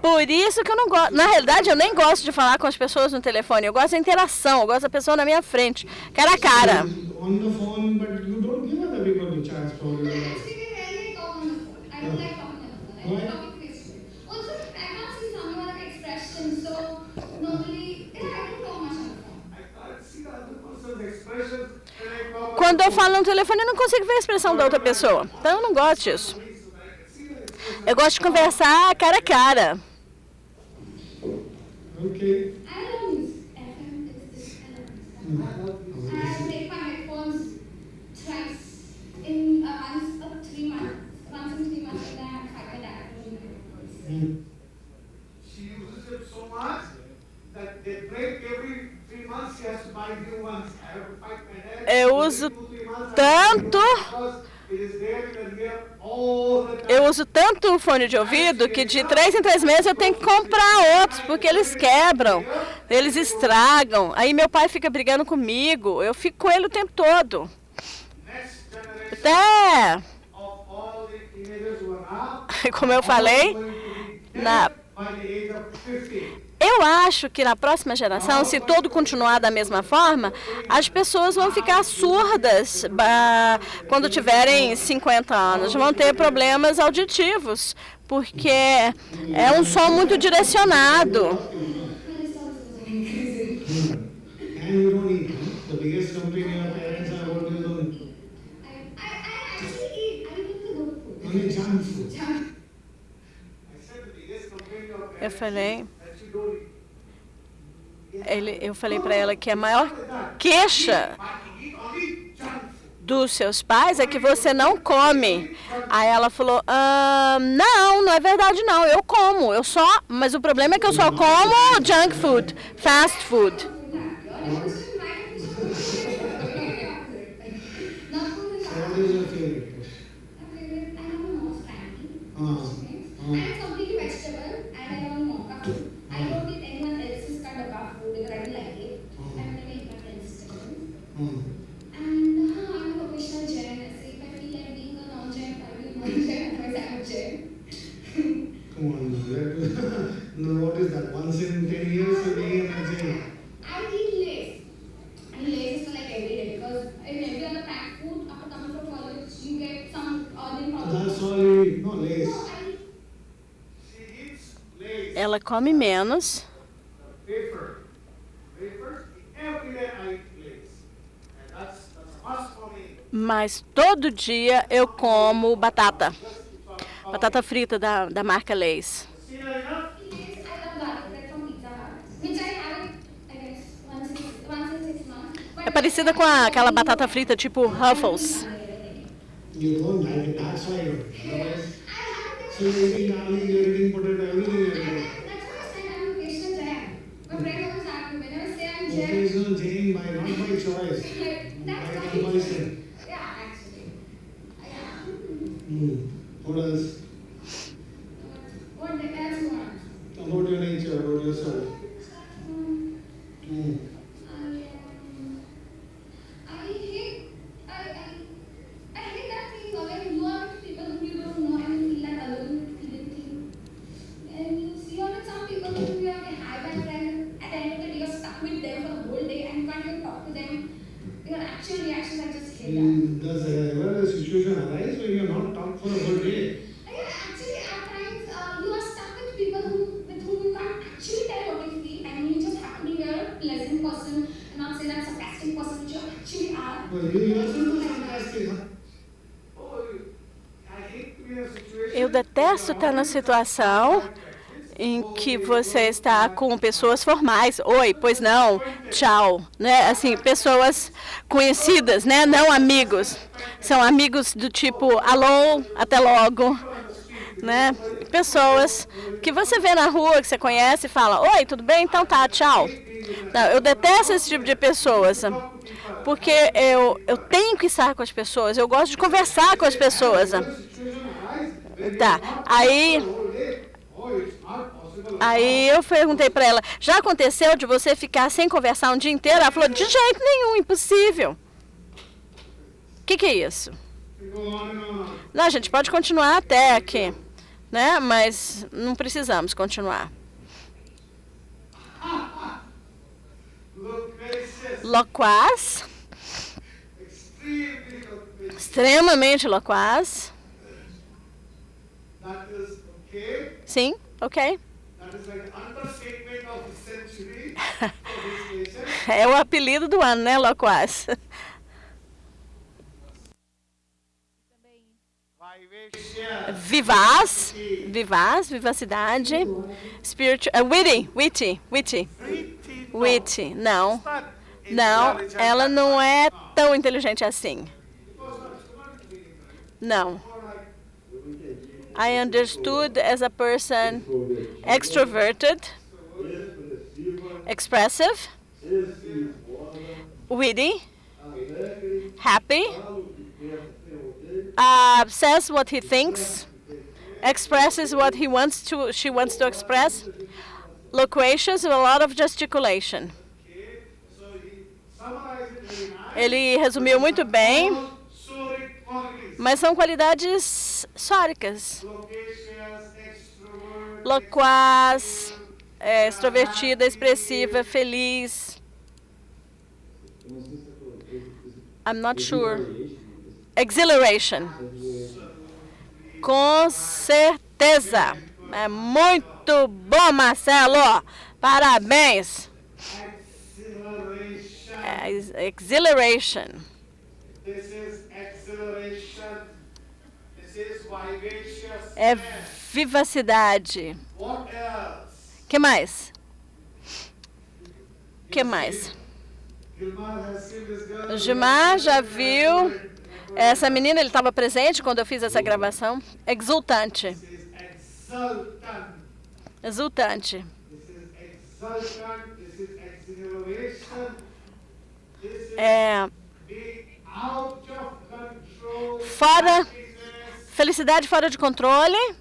D: Por isso que eu não gosto. Na realidade, eu nem gosto de falar com as pessoas no telefone. Eu gosto da interação. Eu gosto da pessoa na minha frente, cara a cara.
B: On the phone, but you don't give other people the chance probably.
E: Actually, we rarely talk on the phone. I don't like talking on the phone. I like talking face to face. Also, I can't see some of the expressions, so normally, yeah, I don't talk much on the phone.
F: I can't see the other person's expressions when I talk.
D: Quando eu falo no telefone, eu não consigo ver a expressão da outra pessoa. Então, eu não gosto disso. Eu gosto de conversar cara a cara.
B: Okay.
E: I don't use FM. I take my headphones twice in once in 3 months. Once in 3 months, and then I have to fight my dad to use my headphones.
F: She uses it so much that they break every 3 months. She has to buy new ones. I have to fight my dad.
D: Eu uso
F: 2, 3 months,
D: tanto.
F: because it is there in the ear all the time.
D: Eu uso tanto o fone de ouvido que de 3 em 3 meses eu tenho que comprar outros, porque eles quebram, eles estragam. Aí meu pai fica brigando comigo, eu fico com ele o tempo todo.
F: Next generation
D: Até,
F: of all the teenagers who are now
D: como eu falei,
F: going to be
D: na,
F: dead by the age of 50.
D: eu acho que na próxima geração, se tudo continuar da mesma forma, as pessoas vão ficar surdas quando tiverem 50 anos, vão ter problemas auditivos, porque é um som muito direcionado.
B: And you don't eat. The biggest complaint your parents are about you don't eat.
E: I actually eat. I eat the good food.
B: Only junk food.
F: I said the biggest complaint your
D: Eu
F: parents
D: falei,
F: that you don't eat.
D: eu falei para ela que a maior queixa
F: But you eat only junk food.
D: dos seus pais é que você não come. Aí ela falou, não, não é verdade não, eu como, mas o problema é que eu só como junk food, fast food.
B: What is your favorite dish?
E: I'm completely vegetable and I don't mocha food. I don't eat anyone else's kind of food because I don't like it. I'm gonna make my friends vegetables. And I'm a professional Jain. So if I feel like being a non-Jain, I will be non-Jain, otherwise I'm a Jain.
B: Come on, no, what is that? Once in 10 years you being in a jail.
E: I eat Lays. And Lays is for like every day because in every other packed food, after coming from college, you get some organ problems.
B: That's all you eat. No, Lays.
E: No, I eat.
F: She eats Lay's,
D: Ela come menos,
F: wafer. Wafers, every day I eat Lay's. And that's a must for me.
D: mas todo dia eu como batata frita da marca Lay's.
F: See that enough?
E: Lays, I love garlic bread from Pizza Hut, which I have it, I guess, once in 6 months. But
D: É parecida com aquela batata frita tipo Ruffles.
B: You don't like it. That's why you don't. Otherwise,
E: I have it.
B: so you're eating garlic, you're eating potato, everything you're eating.
E: That's why I said I'm a Christian Jain. My friend always asks me, whenever I say I'm Jain,
B: Occasional Jain by not by choice,
E: like, that's
B: by
E: why.
B: compulsion.
E: Yeah, actually. Yeah.
B: What else?
E: What else you want?
B: About your nature, about yourself.
E: I hate that thing when you are with people who you don't know and you feel like alone, feeling thing. And you see all some people who you have a high band friend, at the end of the day you're stuck with them for the whole day and you can't even talk to them. Your actual reactions, I just hate that.
B: Does ever a situation arise where you're not talked for a whole day?
E: Yeah, actually, at times you are stuck with people with whom you can't actually tell what you feel, and you just have to be a pleasant person and not say that sarcastic person which you actually are.
B: Well, you yourself are sarcastic, huh?
F: Oh, I hate to be in a situation.
D: Eu detesto estar na situação em que você está com pessoas formais. Oi, pois não, tchau, né? Assim, pessoas conhecidas, né? Não amigos. São amigos do tipo, alô, até logo, né? Pessoas que você vê na rua, que você conhece e fala, oi, tudo bem? Então tá, tchau. Não, eu detesto esse tipo de pessoas, porque eu tenho que estar com as pessoas, eu gosto de conversar com as pessoas. Tá, Aí eu perguntei pra ela, já aconteceu de você ficar sem conversar um dia inteiro? Ela falou, de jeito nenhum, impossível. O que é isso? Não, a gente pode continuar até aqui. né? Mas não precisamos continuar. Loquaz, extremamente loquaz.
F: That is okay.
D: Sim, ok.
F: That is like understatement of the century for this nation.
D: É o apelido do ano, né, loquaz?
F: Vivacious.
D: Vivaz, vivaz, vivacidade. Witty, não. Não, ela não é tão inteligente assim. Não. I understood as a person extroverted, expressive, witty, happy, says what he thinks, expresses what she wants to express, loquacious with a lot of gesticulation. Ele resumiu muito bem, mas são qualidades sóricas. Loquaz, extrovertida, expressiva, feliz. I'm not sure. Exhilaration. Com certeza. É muito bom, Marcelo. Parabéns. Exhilaration.
F: This is exhilaration. This is vivacious.
D: É vivacidade.
F: What else?
D: Que mais? Que mais?
F: Gilmar has seen this girl.
D: O Gilmar já viu essa menina, ele estava presente quando eu fiz essa gravação. Exultante.
F: This is exultant.
D: Exultante.
F: This is exultant. This is exhilaration. This is being out of control.
D: Fora,
F: Happiness.
D: felicidade fora de controle.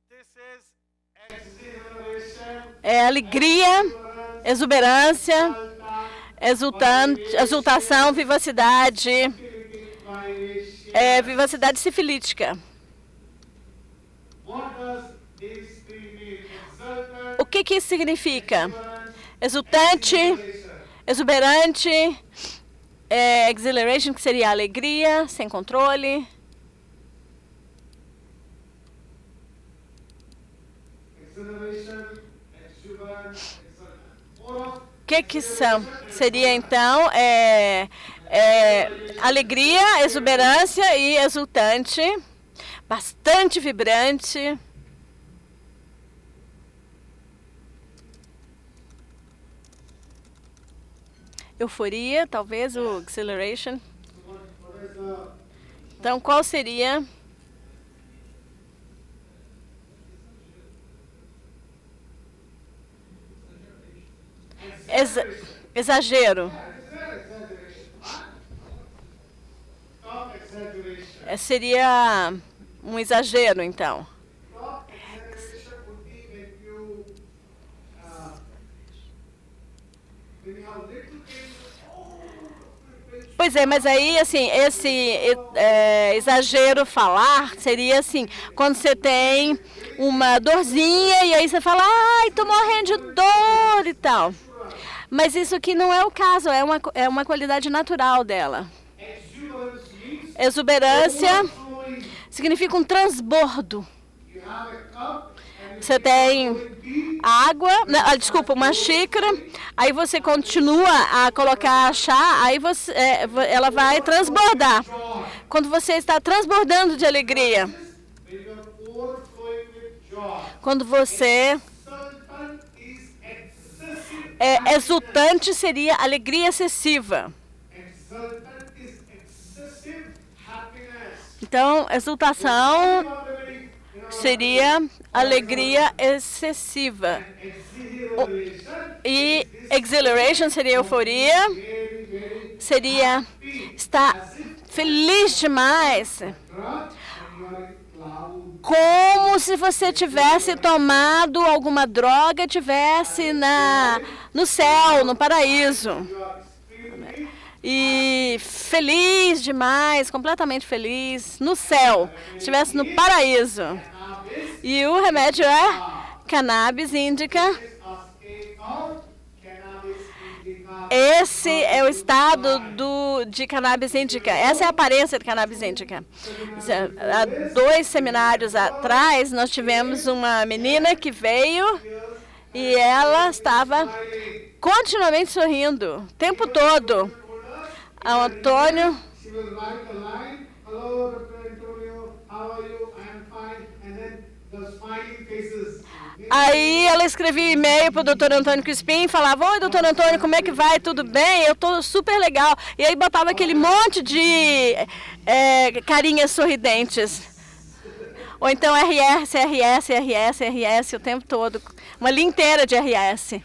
F: This is exhilaration.
D: É alegria, exuberância, exultação, vivacidade.
F: Vivacious.
D: É vivacidade sifilítica.
F: What does these three mean? Exultant,
D: O que isso significa? Exultante, exuberante, exhilaration, que seria alegria, sem controle.
F: exhilaration, exuberant, exultant. All of
D: O que são? Seria então alegria, exuberância e exultante, bastante vibrante. Euforia, talvez o exhilaration.
F: what is the
D: Então, qual seria? Exagero.
F: top exaggeration?
D: Seria um exagero, então.
F: Top exaggeration would be when you have little things.
D: Pois é, mas aí, assim, esse exagero falar seria assim, quando você tem uma dorzinha e aí você fala, ai, tô morrendo de dor e tal. Mas isso aqui não é o caso, é uma qualidade natural dela.
F: Exuberance means
D: Exuberância
F: flowing.
D: significa um transbordo.
F: You have a cup and
D: Você tem água, desculpa, uma xícara, aí você continua a colocar chá, aí ela vai transbordar. Quando você está transbordando de alegria,
F: when you are overflowing with joy.
D: quando você
F: Exultant is excessive.
D: exultante seria alegria excessiva.
F: Exultant is excessive happiness.
D: Então, exultação
F: Probably,
D: seria alegria excessiva.
F: exhilaration
D: E exhilaration seria euforia,
F: very, very
D: seria estar feliz demais,
F: drunk and you are in cloud.
D: como se você tivesse tomado alguma droga, tivesse no céu, no paraíso.
F: You are extremely
D: e feliz demais, completamente feliz, no céu, estivesse no paraíso. E o remédio é cannabis indica. Esse é o estado de cannabis indica. Essa é a aparência de cannabis indica. Há 2 seminários atrás, nós tivemos uma menina que veio e ela estava continuamente sorrindo, o tempo todo. O Antônio...
F: She will write a line, hello, Dr. Antonio, how are you? I am fine. And then the smiling faces.
D: Aí ela escrevia e-mail para o Dr. Antônio Crispim e falava, oi, Dr. Antônio, como é que vai? Tudo bem? Eu estou super legal. E aí botava aquele monte de carinhas sorridentes. Ou então RS, RS, RS, RS o tempo todo. Uma linha inteira de RS.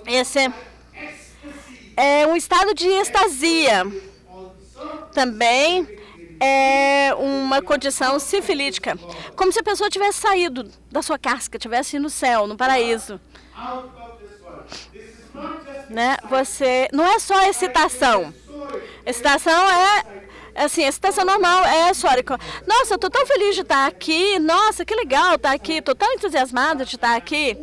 D: Esse é um estado de estasia. Também é uma condição sifilítica. Como se a pessoa tivesse saído da sua casca, tivesse no céu, no paraíso. Né? Você, não é só excitação. Excitação é... Assim, a excitação normal é eufórica. Nossa, eu tô tão feliz de estar aqui. Nossa, que legal estar aqui. Tô tão entusiasmada de estar aqui.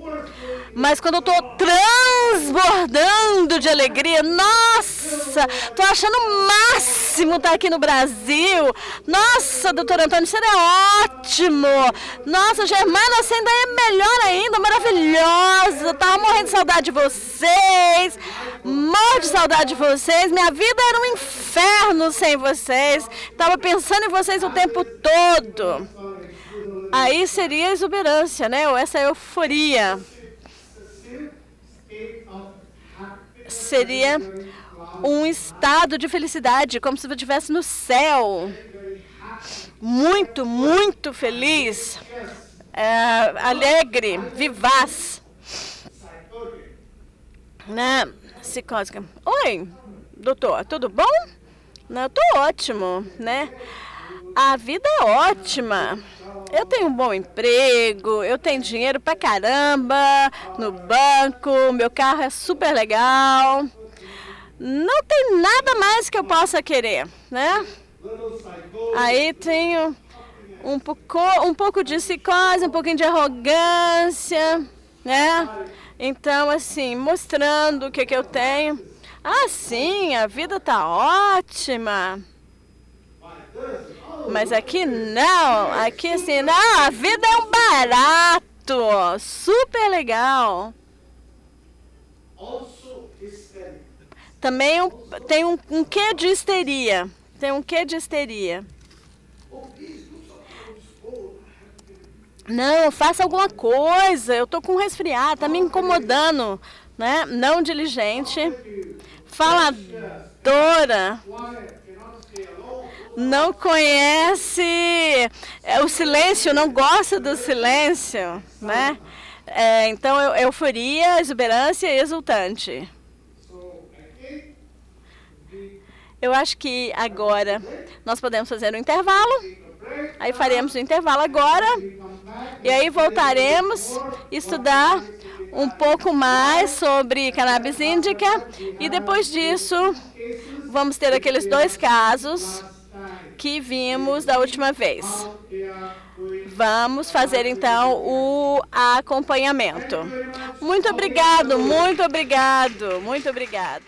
D: Mas quando eu tô transbordando de alegria, nossa, tô achando o máximo estar aqui no Brasil. Nossa, doutor Antônio, você é ótimo. Nossa, Germana, você ainda é melhor ainda, maravilhosa. Tava morrendo de saudade de vocês. Morro de saudade de vocês. Minha vida era um inferno sem vocês. Estava pensando em vocês o tempo todo. Aí seria a exuberância, né? Ou essa euforia. Seria um estado de felicidade, como se você estivesse no céu. Muito, muito feliz. Alegre, vivaz. Né? Psicótica. Oi, doutor, tudo bom? Não, eu tô ótimo, né? A vida é ótima. Eu tenho um bom emprego, eu tenho dinheiro pra caramba no banco, meu carro é super legal. Não tem nada mais que eu possa querer, né? Aí tenho um pouco de psicose, um pouquinho de arrogância, né? Então, assim, mostrando o que eu tenho. Ah, sim, a vida tá ótima. Mas aqui não, aqui assim, não, a vida é um barato, super legal. Também tem um quê de histeria, tem um quê de histeria. Não, faça alguma coisa, eu tô com um resfriado, tá me incomodando, né? Não diligente, faladora, não conhece o silêncio, não gosta do silêncio, né? Então, euforia, exuberância e exultante. Eu acho que agora nós podemos fazer um intervalo. Aí faremos o intervalo agora. E aí voltaremos a estudar um pouco mais sobre cannabis indica. E depois disso, vamos ter aqueles 2 casos que vimos da última vez. Vamos fazer então o acompanhamento. Muito obrigado, muito obrigado, muito obrigado.